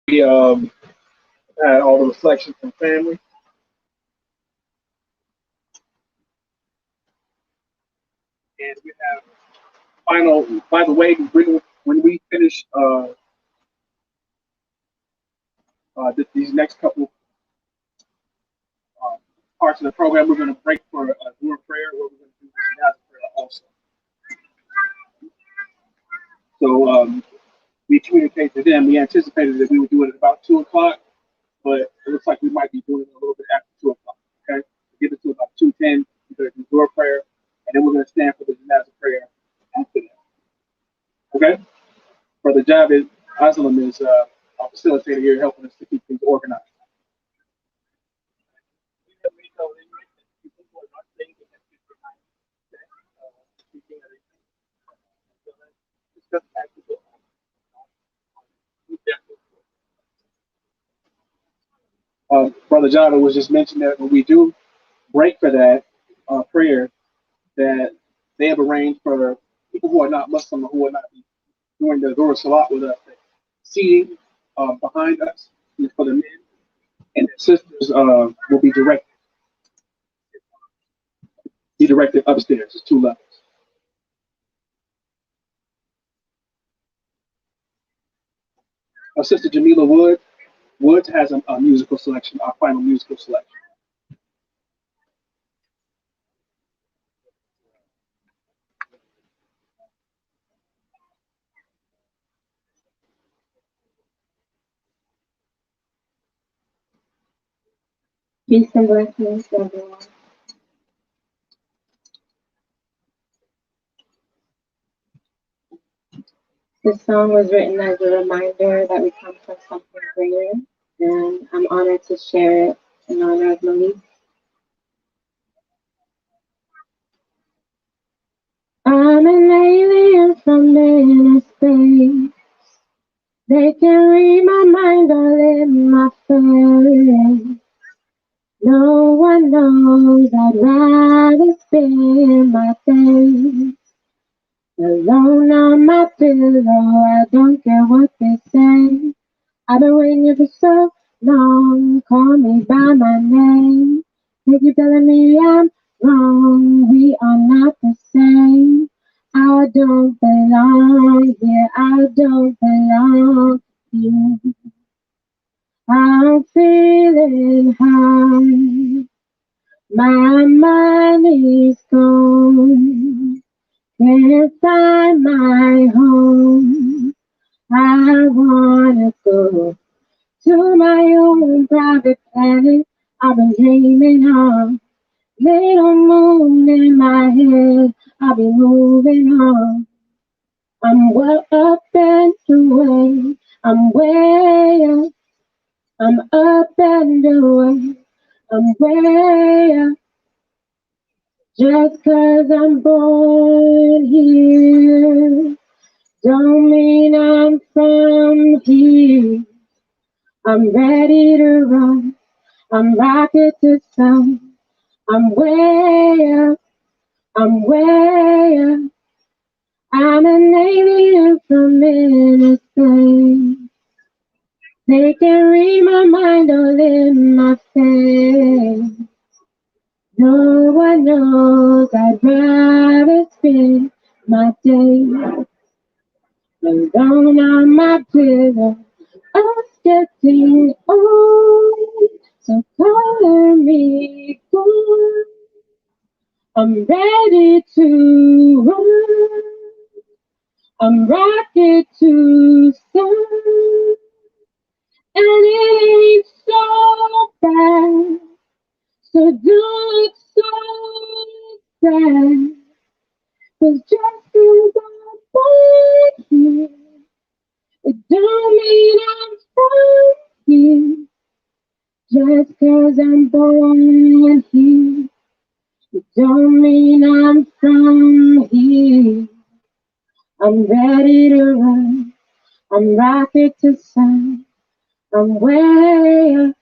We had all the reflections from family. And we have final, by the way, when we finish these next couple parts of the program, we're going to break for a Dua prayer, where we're going to do the Janaza prayer also. So we communicated to them. We anticipated that we would do it at about 2 o'clock, but it looks like we might be doing it a little bit after 2 o'clock. Okay, give it to about 2:10. We're going to do Dua prayer, and then we're going to stand for the Janaza prayer after that. Okay. Brother Javed Aslam is our facilitator here, helping us to keep things organized. Brother Javed was just mentioning that when we do break for that prayer, that they have arranged for people who are not Muslim or who are not doing the Dhuhr Salat with us, seating behind us for the men, and the sisters will be directed upstairs. It's 2 levels. Our sister Jamila Woods has a musical selection, our final musical selection. Peace and blessings, everyone. This song was written as a reminder that we come from something greater, and I'm honored to share it in honor of Malik. I'm an alien from inner space. They can read my mind all in my face. No one knows I'd rather spend my days alone on my pillow. I don't care what they say. I've been waiting for so long. Call me by my name. They keep telling me I'm wrong. We are not the same. I don't belong here. I don't belong here. I'm feeling high. My mind is gone. Can't find my home. I wanna go to my own private planet. I've been dreaming of little moon in my head. I'll be moving on. I'm well up and away. I'm way up. I'm up and away. I'm way up. Just 'cause I'm born here don't mean I'm from here. I'm ready to run. I'm rocket to sun. I'm way up. I'm way up. I'm an alien from inner space. They can read my mind all in my face. No one knows I'd rather spend my day alone on my pillow. I'm getting old, so color me gold. I'm ready to run. I'm rocket to sun, and it ain't so bad. So don't look so sad. 'Cause just 'cause I'm born here, it don't mean I'm from here. Just 'cause I'm born here, it don't mean I'm from here. I'm ready to run. I'm rocket to sun. I'm way up.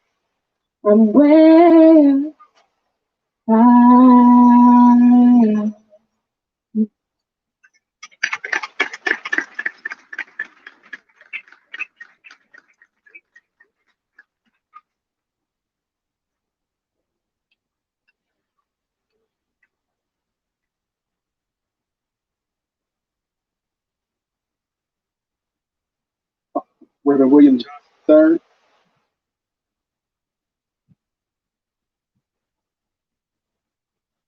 I'm way up. High. Reverend William III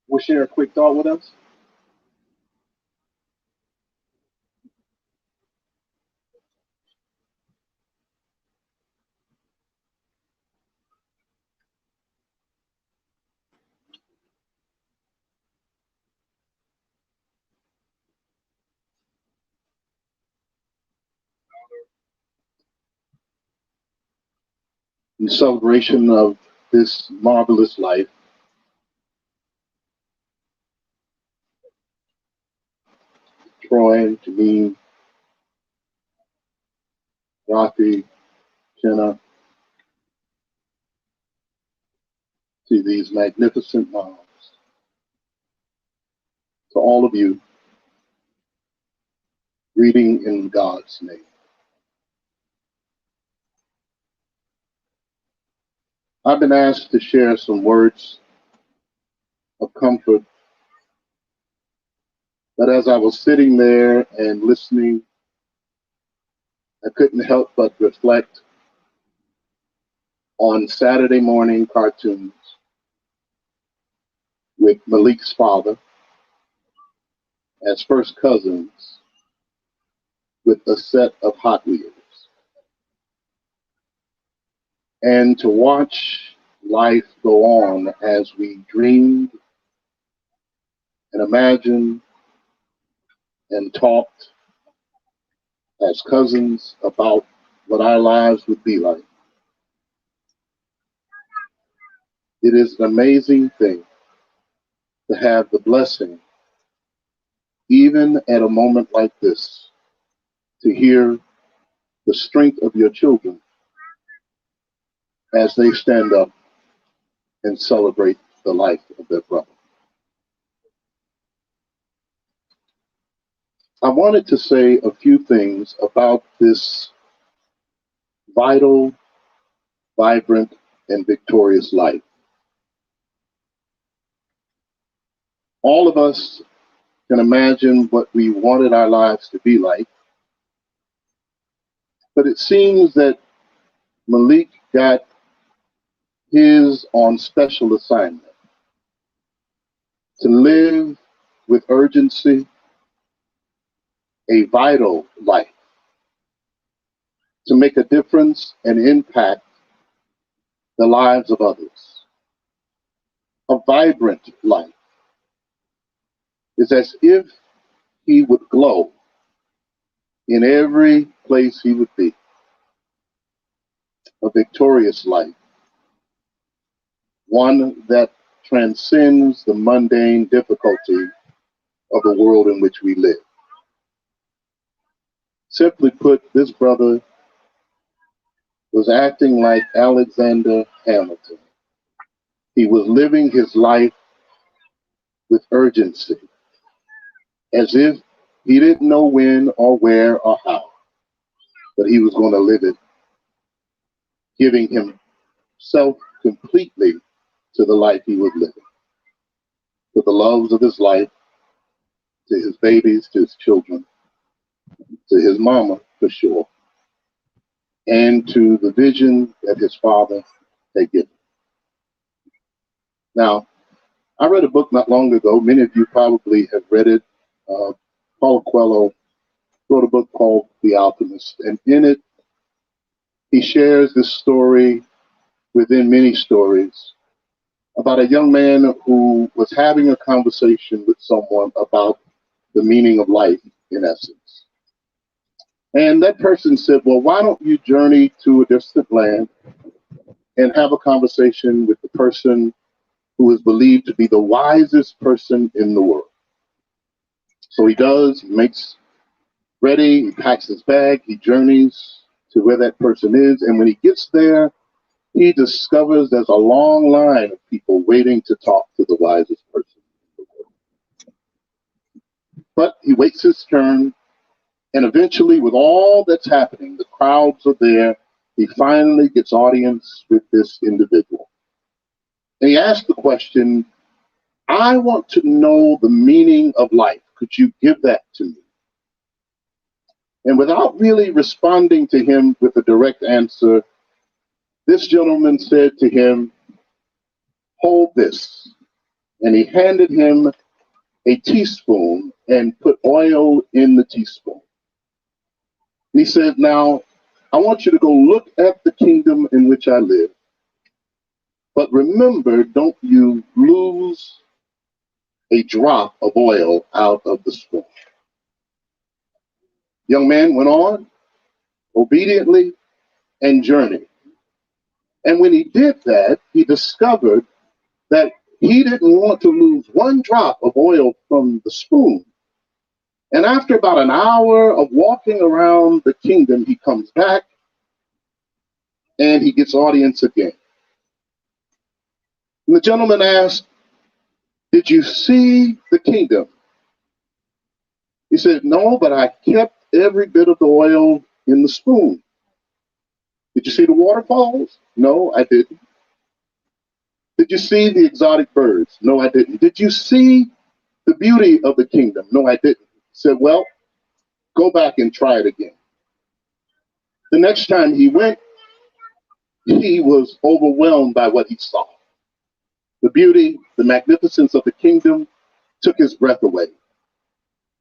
will share a quick thought with us. In celebration of this marvelous life, Troy, Janine, Rafi, Jenna, to these magnificent moms, to all of you, greeting in God's name. I've been asked to share some words of comfort, but as I was sitting there and listening, I couldn't help but reflect on Saturday morning cartoons with Malik's father as first cousins with a set of Hot Wheels. And to watch life go on as we dreamed and imagined and talked as cousins about what our lives would be like. It is an amazing thing to have the blessing, even at a moment like this, to hear the strength of your children as they stand up and celebrate the life of their brother. I wanted to say a few things about this vital, vibrant, and victorious life. All of us can imagine what we wanted our lives to be like, but it seems that Malik got his on special assignment to live with urgency a vital life, to make a difference and impact the lives of others. A vibrant life is as if he would glow in every place he would be. A victorious life, one that transcends the mundane difficulty of the world in which we live. Simply put, this brother was acting like Alexander Hamilton. He was living his life with urgency, as if he didn't know when or where or how, but he was going to live it, giving himself completely to the life he was living, to the loves of his life, to his babies, to his children, to his mama, for sure, and to the vision that his father had given. Now, I read a book not long ago. Many of you probably have read it. Paulo Coelho wrote a book called The Alchemist, and in it, he shares this story within many stories about a young man who was having a conversation with someone about the meaning of life, in essence. And that person said, well, why don't you journey to a distant land and have a conversation with the person who is believed to be the wisest person in the world? So he does, he makes ready, he packs his bag, he journeys to where that person is, and when he gets there, he discovers there's a long line of people waiting to talk to the wisest person in the world. But he waits his turn, and eventually, with all that's happening, the crowds are there, he finally gets audience with this individual. And he asks the question, I want to know the meaning of life. Could you give that to me? And without really responding to him with a direct answer, this gentleman said to him, "Hold this." And he handed him a teaspoon and put oil in the teaspoon. And he said, "Now, I want you to go look at the kingdom in which I live. But remember, don't you lose a drop of oil out of the spoon." Young man went on obediently and journeyed. And when he did that, he discovered that he didn't want to lose one drop of oil from the spoon. And after about an hour of walking around the kingdom, he comes back and he gets audience again. And the gentleman asked, "Did you see the kingdom?" He said, "No, but I kept every bit of the oil in the spoon." "Did you see the waterfalls?" "No, I didn't." "Did you see the exotic birds?" "No, I didn't." "Did you see the beauty of the kingdom?" "No, I didn't." He said, "Well, go back and try it again." The next time he went, he was overwhelmed by what he saw. The beauty, the magnificence of the kingdom took his breath away.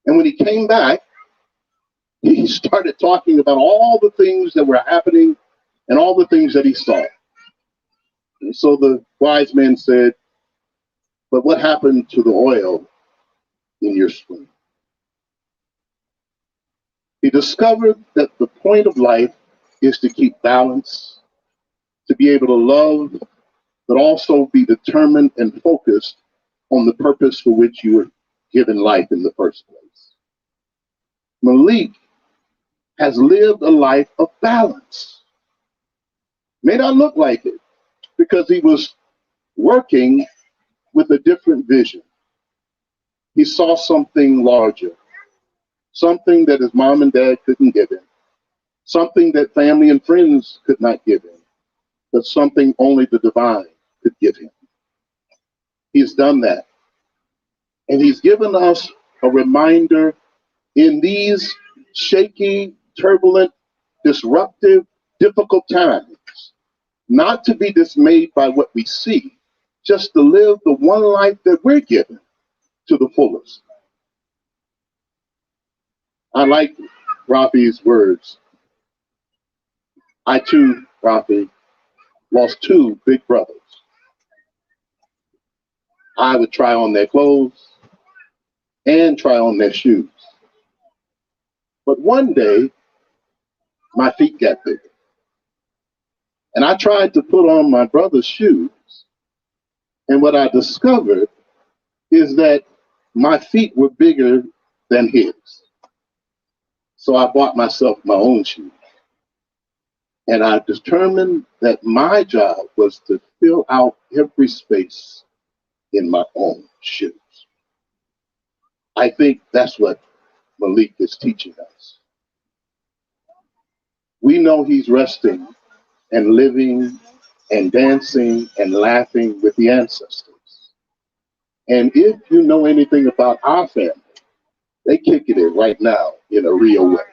And when he came back, he started talking about all the things that were happening and all the things that he saw. And so the wise men said, "But what happened to the oil in your spoon?" He discovered that the point of life is to keep balance, to be able to love, but also be determined and focused on the purpose for which you were given life in the first place. Malik has lived a life of balance. May not look like it because he was working with a different vision. He saw something larger, something that his mom and dad couldn't give him, something that family and friends could not give him, but something only the divine could give him. He's done that. And he's given us a reminder in these shaky, turbulent, disruptive, difficult times, not to be dismayed by what we see, just to live the one life that we're given to the fullest. I like Rafi's words. I too, Rafi, lost two big brothers. I would try on their clothes and try on their shoes. But one day, my feet got bigger. And I tried to put on my brother's shoes. And what I discovered is that my feet were bigger than his. So I bought myself my own shoes. And I determined that my job was to fill out every space in my own shoes. I think that's what Malik is teaching us. We know he's resting and living and dancing and laughing with the ancestors. And if you know anything about our family, they kicking it right now in a real way.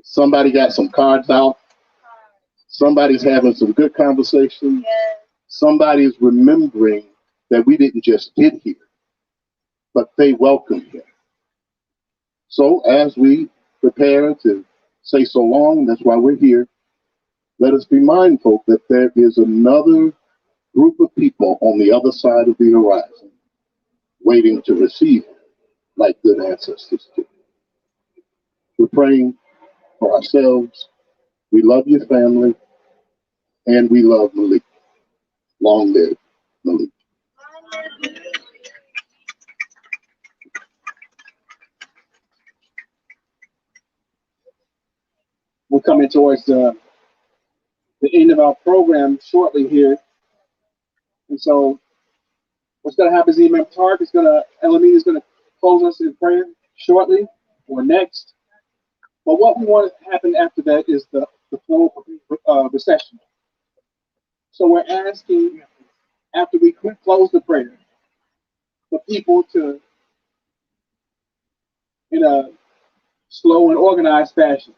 Somebody got some cards out. Somebody's having some good conversation. Somebody's remembering that we didn't just get here, but they welcomed him. So as we prepare to say so long, that's why we're here, let us be mindful that there is another group of people on the other side of the horizon waiting to receive him like good ancestors do. We're praying for ourselves. We love your family, and we love Malik. Long live Malik. We're coming towards the end of our program shortly here. And so what's going to happen is Imam Tark is going to, Elamine is going to close us in prayer shortly or next. But what we want to happen after that is the flow of recession. So we're asking, after we close the prayer, for people to, in a slow and organized fashion.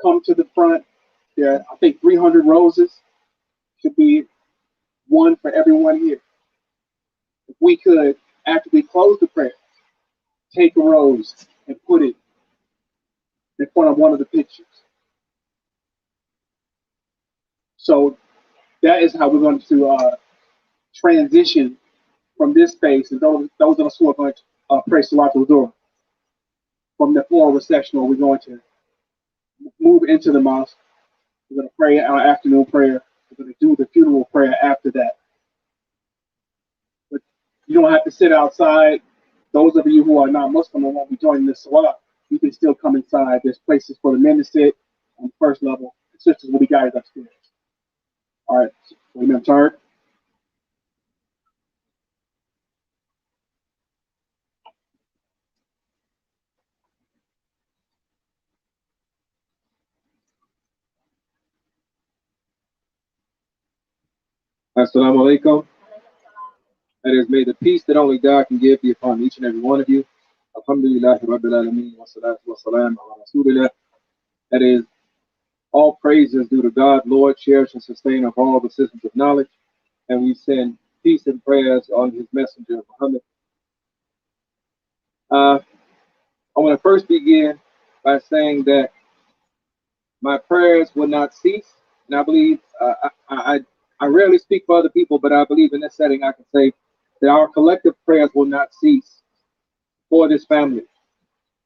Come to the front. There are, I think, 300 roses. Should be one for everyone here. If we could, after we close the prayer, take a rose and put it in front of one of the pictures. So that is how we're going to transition from this space, and those of us who are going to pray Salatul Dhuhr from the floral recessional, we're going to move into the mosque. We're going to pray our afternoon prayer. We're going to do the funeral prayer after that. But you don't have to sit outside. Those of you who are not Muslim and won't be joining this salah, you can still come inside. There's places for the men to sit on the first level. The sisters will be guided upstairs. All right, remember, turn. Assalamu alaikum. That is, may the peace that only God can give be upon each and every one of you. Alhamdulillah, Rabbil Alameen, wa salatu wa salam ala Rasulillah. That is, all praises due to God, Lord, cherish and sustain of all the systems of knowledge. And we send peace and prayers on his messenger, Muhammad. I want to first begin by saying that my prayers will not cease. And I believe, I rarely speak for other people, but I believe in this setting I can say that our collective prayers will not cease for this family,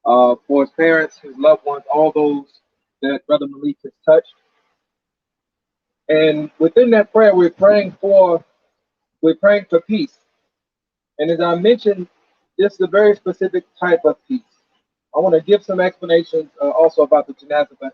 for his parents, his loved ones, all those that Brother Malik has touched. And within that prayer, we're praying for peace. And as I mentioned, this is a very specific type of peace. I want to give some explanations also about the Janaza.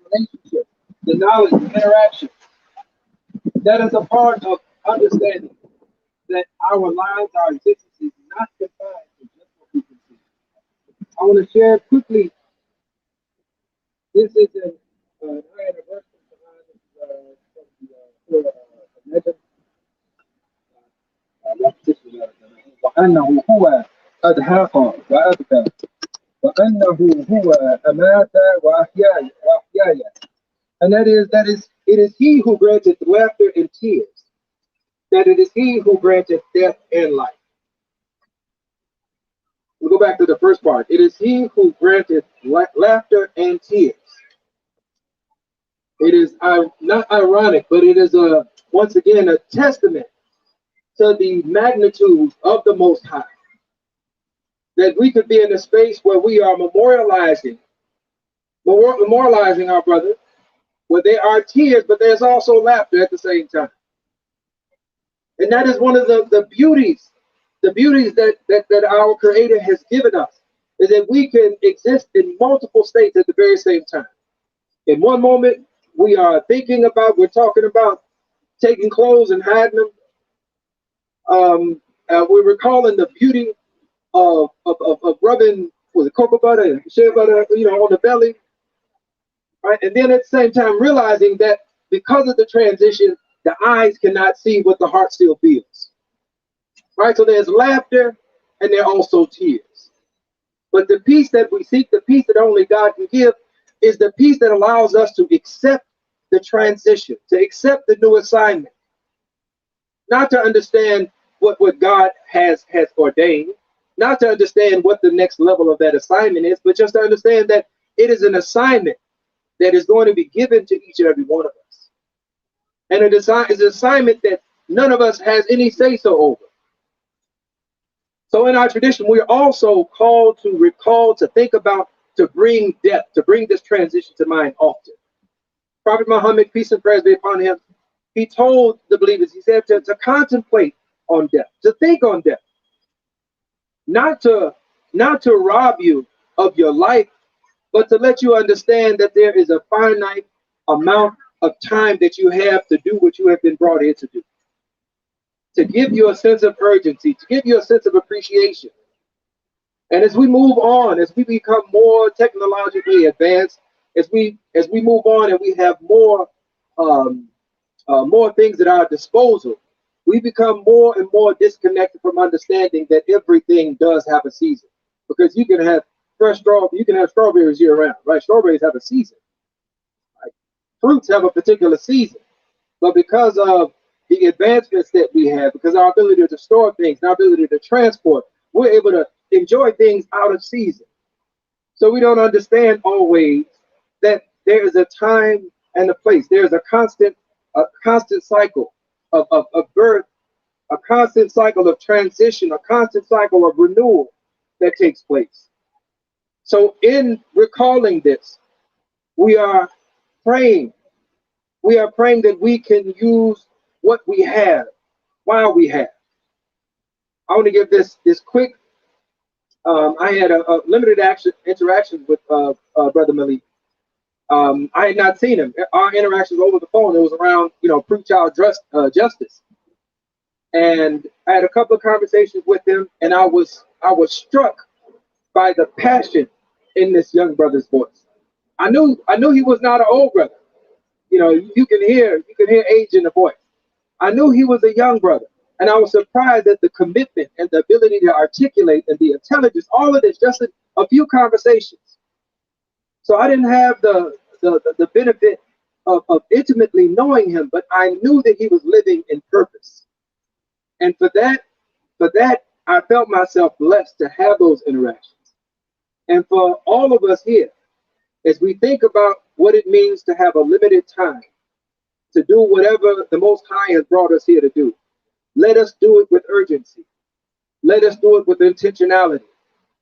Relationship, the knowledge, the interaction, that is a part of understanding that our lives, our existence is not confined to just what we can see. I want to share quickly. This is I had a verse وأنه هو أضحك وأبكى وأنه هو أمات وأحيا. And that is, it is he who granted laughter and tears, that it is he who granted death and life. We'll go back to the first part. It is he who granted laughter and tears. It is not ironic, but it is once again a testament to the magnitude of the Most High, that we could be in a space where we are memorializing our brother, where there are tears, but there's also laughter at the same time. And that is one of the beauties that our Creator has given us, is that we can exist in multiple states at the very same time. In one moment, we're talking about taking clothes and hiding them. We're recalling the beauty of rubbing with cocoa butter and shea butter, on the belly, right? And then at the same time realizing that because of the transition, the eyes cannot see what the heart still feels, right? So there's laughter and there are also tears. But the peace that we seek, the peace that only God can give, is the peace that allows us to accept the transition, to accept the new assignment, not to understand what God has ordained, not to understand what the next level of that assignment is, but just to understand that it is an assignment that is going to be given to each and every one of us. And it is an assignment that none of us has any say-so over. So in our tradition, we're also called to recall, to think about, to bring depth, to bring this transition to mind often. Prophet Muhammad, peace and praise be upon him, he told the believers, he said to contemplate on death, to think on death, not to rob you of your life, but to let you understand that there is a finite amount of time that you have to do what you have been brought here to do. To give you a sense of urgency, to give you a sense of appreciation. And as we move on, as we become more technologically advanced, as we move on and we have more things at our disposal, we become more and more disconnected from understanding that everything does have a season. Because you can have strawberries year round, right? Strawberries have a season. Right? Fruits have a particular season. But because of the advancements that we have, because our ability to store things, our ability to transport, we're able to enjoy things out of season. So we don't understand always that there is a time and a place. There's a constant cycle of birth, a constant cycle of transition, a constant cycle of renewal that takes place. So in recalling this, we are praying. We are praying that we can use what we have while we have. I want to give this quick. I had a limited interaction with Brother Malik. I had not seen him. Our interactions over the phone, it was around, pre-child justice. And I had a couple of conversations with him, and I was struck by the passion in this young brother's voice. I knew he was not an old brother. You can hear age in the voice. I knew he was a young brother, and I was surprised at the commitment and the ability to articulate and the intelligence, all of this, just a few conversations. So I didn't have the benefit of intimately knowing him, but I knew that he was living in purpose. And for that, I felt myself blessed to have those interactions. And for all of us here, as we think about what it means to have a limited time, to do whatever the Most High has brought us here to do, let us do it with urgency. Let us do it with intentionality.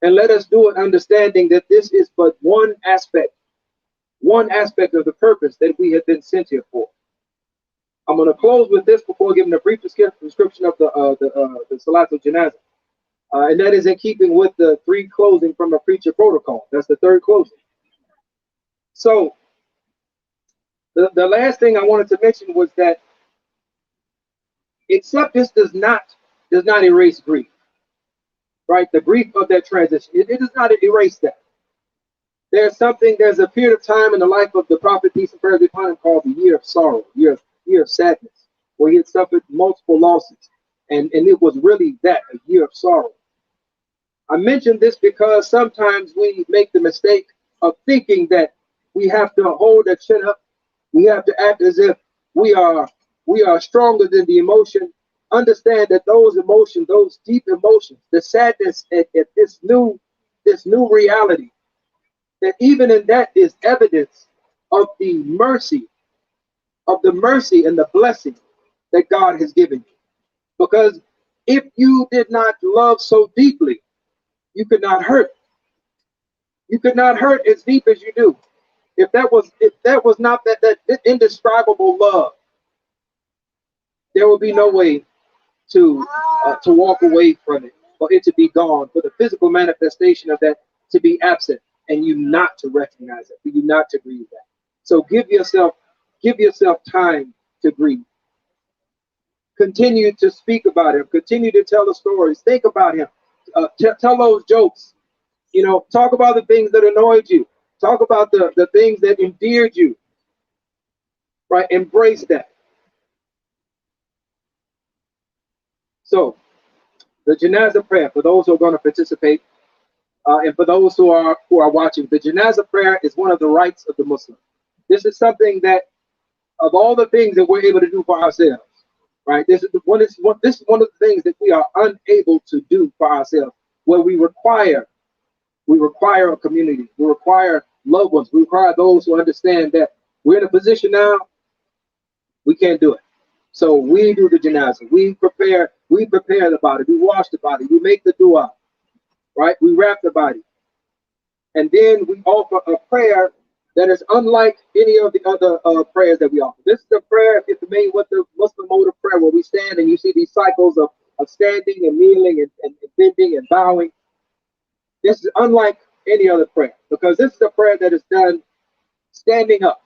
And let us do it understanding that this is but one aspect of the purpose that we have been sent here for. I'm going to close with this before giving a brief description of the Salat of Janaza. And that is in keeping with the 3 closing from a preacher protocol. That's the 3rd closing. So the last thing I wanted to mention was that acceptance does not erase grief, right? The grief of that transition, it does not erase that. There's a period of time in the life of the Prophet, peace and praise be upon him, called the year of sorrow, year of sadness, where he had suffered multiple losses. And it was really a year of sorrow. I mention this because sometimes we make the mistake of thinking that we have to hold our chin up. We have to act as if we are stronger than the emotion. Understand that those emotions, those deep emotions, the sadness at this new reality, that even in that is evidence of the mercy and the blessing that God has given you. Because if you did not love so deeply, you could not hurt. You could not hurt as deep as you do. If that was not that indescribable love, there would be no way to walk away from it, for it to be gone, for the physical manifestation of that to be absent, and you not to recognize it, for you not to grieve that. So give yourself time to grieve. Continue to speak about him. Continue to tell the stories. Think about him. Tell those jokes. You know, talk about the things that annoyed you. Talk about the things that endeared you. Right? Embrace that. So, the Janaza prayer, for those who are going to participate, and for those who are watching, the Janaza prayer is one of the rights of the Muslim. This is something that, of all the things that we're able to do for ourselves, right? This is one of the things that we are unable to do for ourselves, where we require a community, we require loved ones, we require those who understand that we're in a position now, we can't do it. So we do the Janaza. We prepare the body, we wash the body, we make the dua, right? We wrap the body. And then we offer a prayer that is unlike any of the other prayers that we offer. This is the prayer, it's made with the Muslim mode of prayer, where we stand and you see these cycles of standing and kneeling and bending and bowing. This is unlike any other prayer, because this is a prayer that is done standing up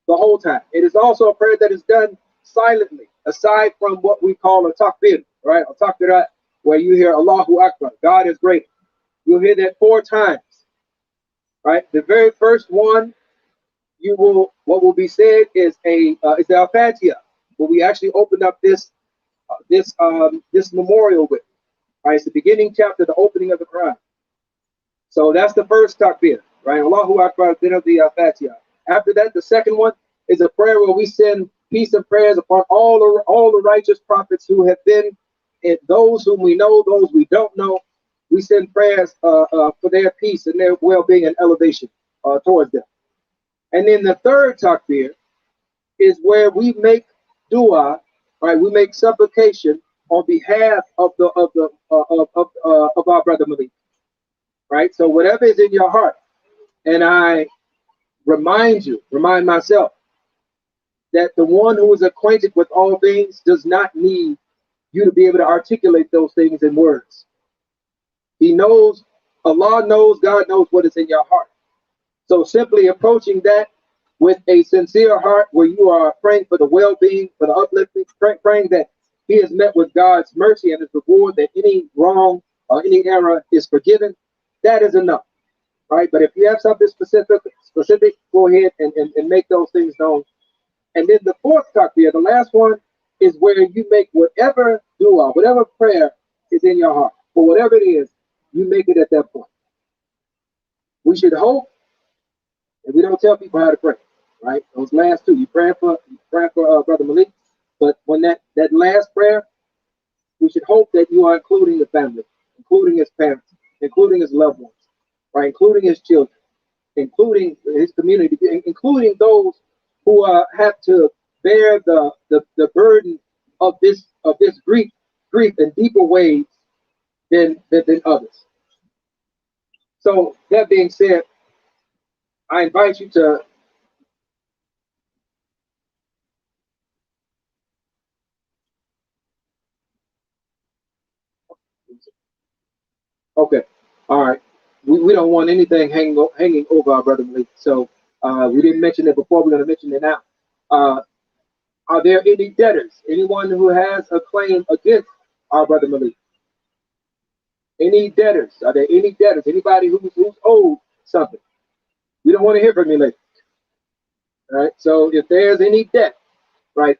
the whole time. It is also a prayer that is done silently, aside from what we call a takbir, right? A takbirat, where you hear Allahu Akbar, God is great. You'll hear that 4 times, right? The very first one, what will be said is the Al-Fatiha, where we actually opened up this memorial with, right? It's the beginning chapter, the opening of the Quran. So that's the first takbir, right? Allahu Akbar, then of the Fatiha. After that, the second one is a prayer where we send peace and prayers upon all the righteous prophets who have been, and those whom we know, those we don't know. We send prayers for their peace and their well-being and elevation towards them. And then the third takbir is where we make dua, right? We make supplication on behalf of our brother Malik, right? So whatever is in your heart, and I remind myself that the one who is acquainted with all things does not need you to be able to articulate those things in words. He knows, Allah knows, God knows what is in your heart. So simply approaching that with a sincere heart, where you are praying for the well-being, for the uplifting, praying that he is met with God's mercy and his reward, that any wrong or any error is forgiven, that is enough, right? But if you have something specific, go ahead and make those things known. And then the fourth takbir, the last one, is where you make whatever dua, whatever prayer is in your heart, for whatever it is, you make it at that point. We should hope, and we don't tell people how to pray, right? Those last two, you pray for Brother Malik, but when that last prayer, we should hope that you are including the family, including his parents, including his loved ones, right? Including his children, including his community, including those who have to bear the burden of this grief in deeper ways than others. So that being said, I invite you to okay, all right. We don't want anything hanging over our brother Malik. So we didn't mention it before. We're going to mention it now. Are there any debtors? Anyone who has a claim against our brother Malik? Any debtors? Are there any debtors? Anybody who's owed something? We don't want to hear from you later. All right. So if there's any debt, right,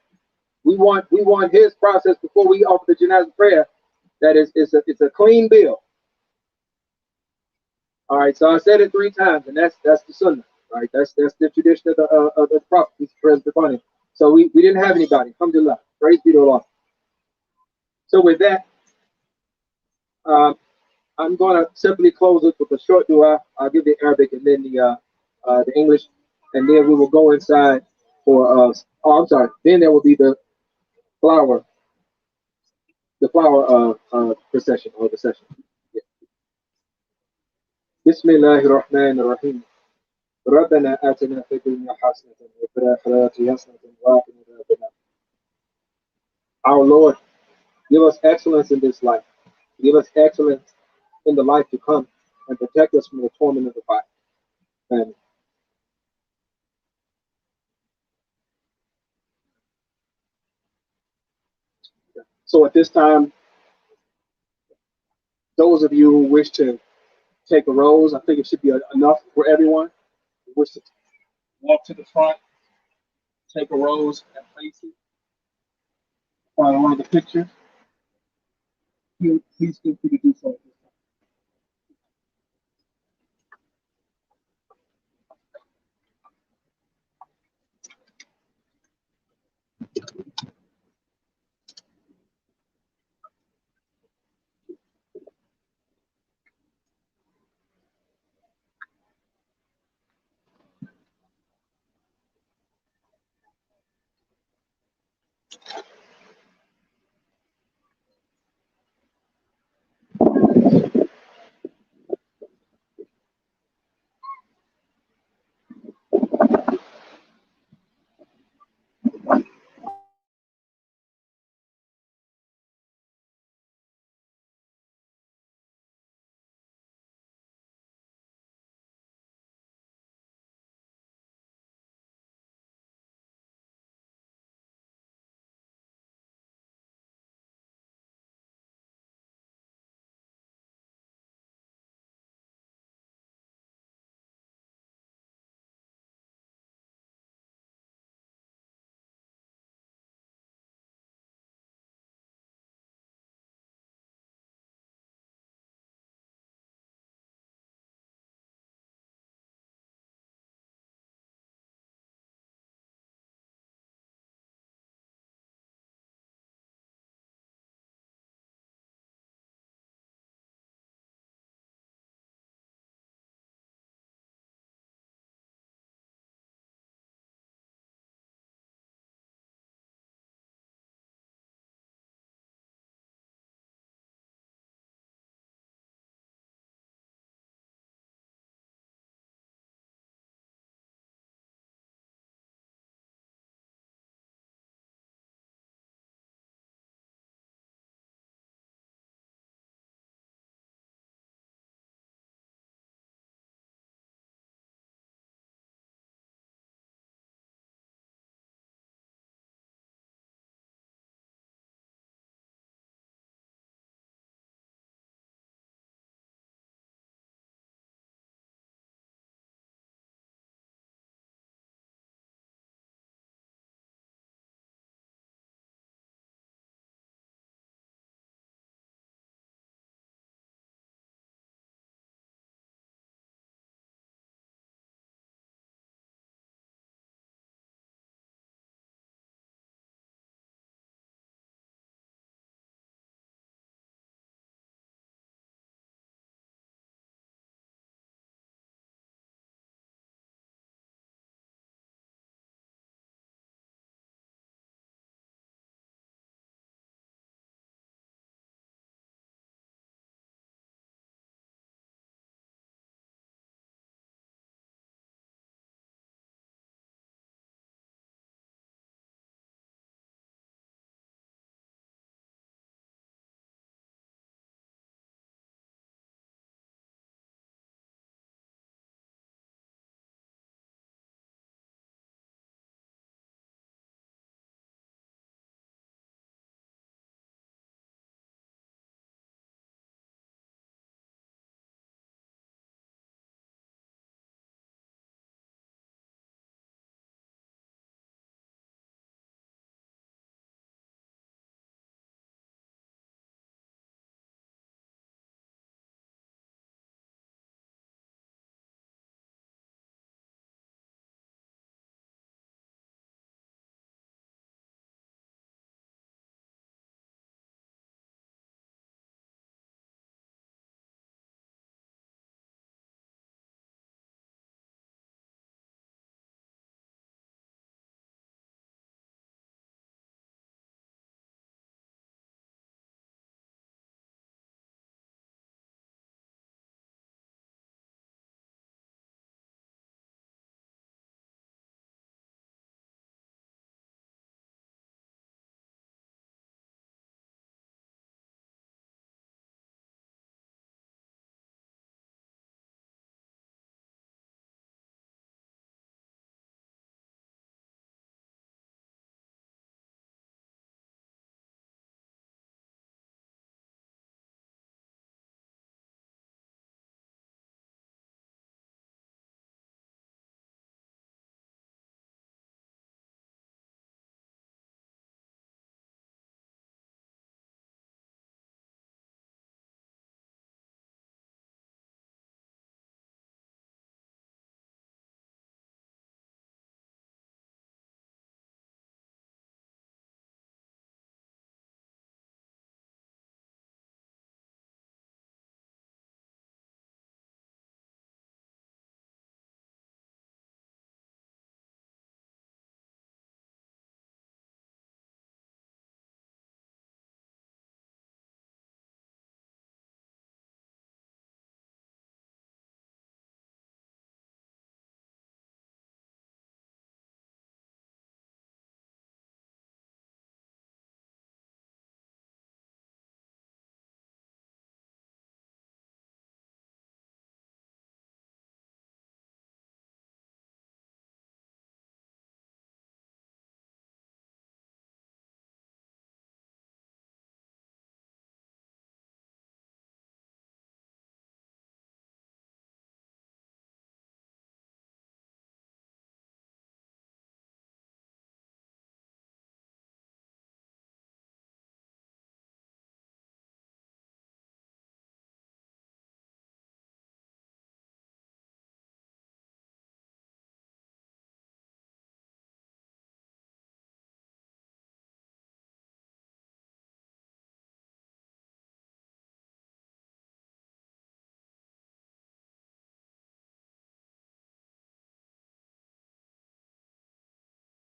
we want his process before we offer the Janaza prayer. That is, it's a clean bill. All right. So I said it 3 times, and that's the sunnah. Right. That's the tradition of the Prophet. He's present upon him. So we didn't have anybody. Alhamdulillah. Praise be to Allah. So with that, I'm going to simply close it with a short dua. I'll give the Arabic and then the English, and then we will go inside for I'm sorry. Then there will be the flower procession or the session. Yeah. Bismillahirrahmanirrahim. ربنا آتنا في الدنيا حسنة وفي الآخرة حسنة وقنا عذاب النار. Our Lord, give us excellence in this life. Give us excellence in the life to come, and protect us from the torment of the fire. Amen. So at this time, those of you who wish to take a rose, I think it should be enough for everyone who wish to walk to the front, take a rose, and place it on one of the pictures. Please feel free to do so.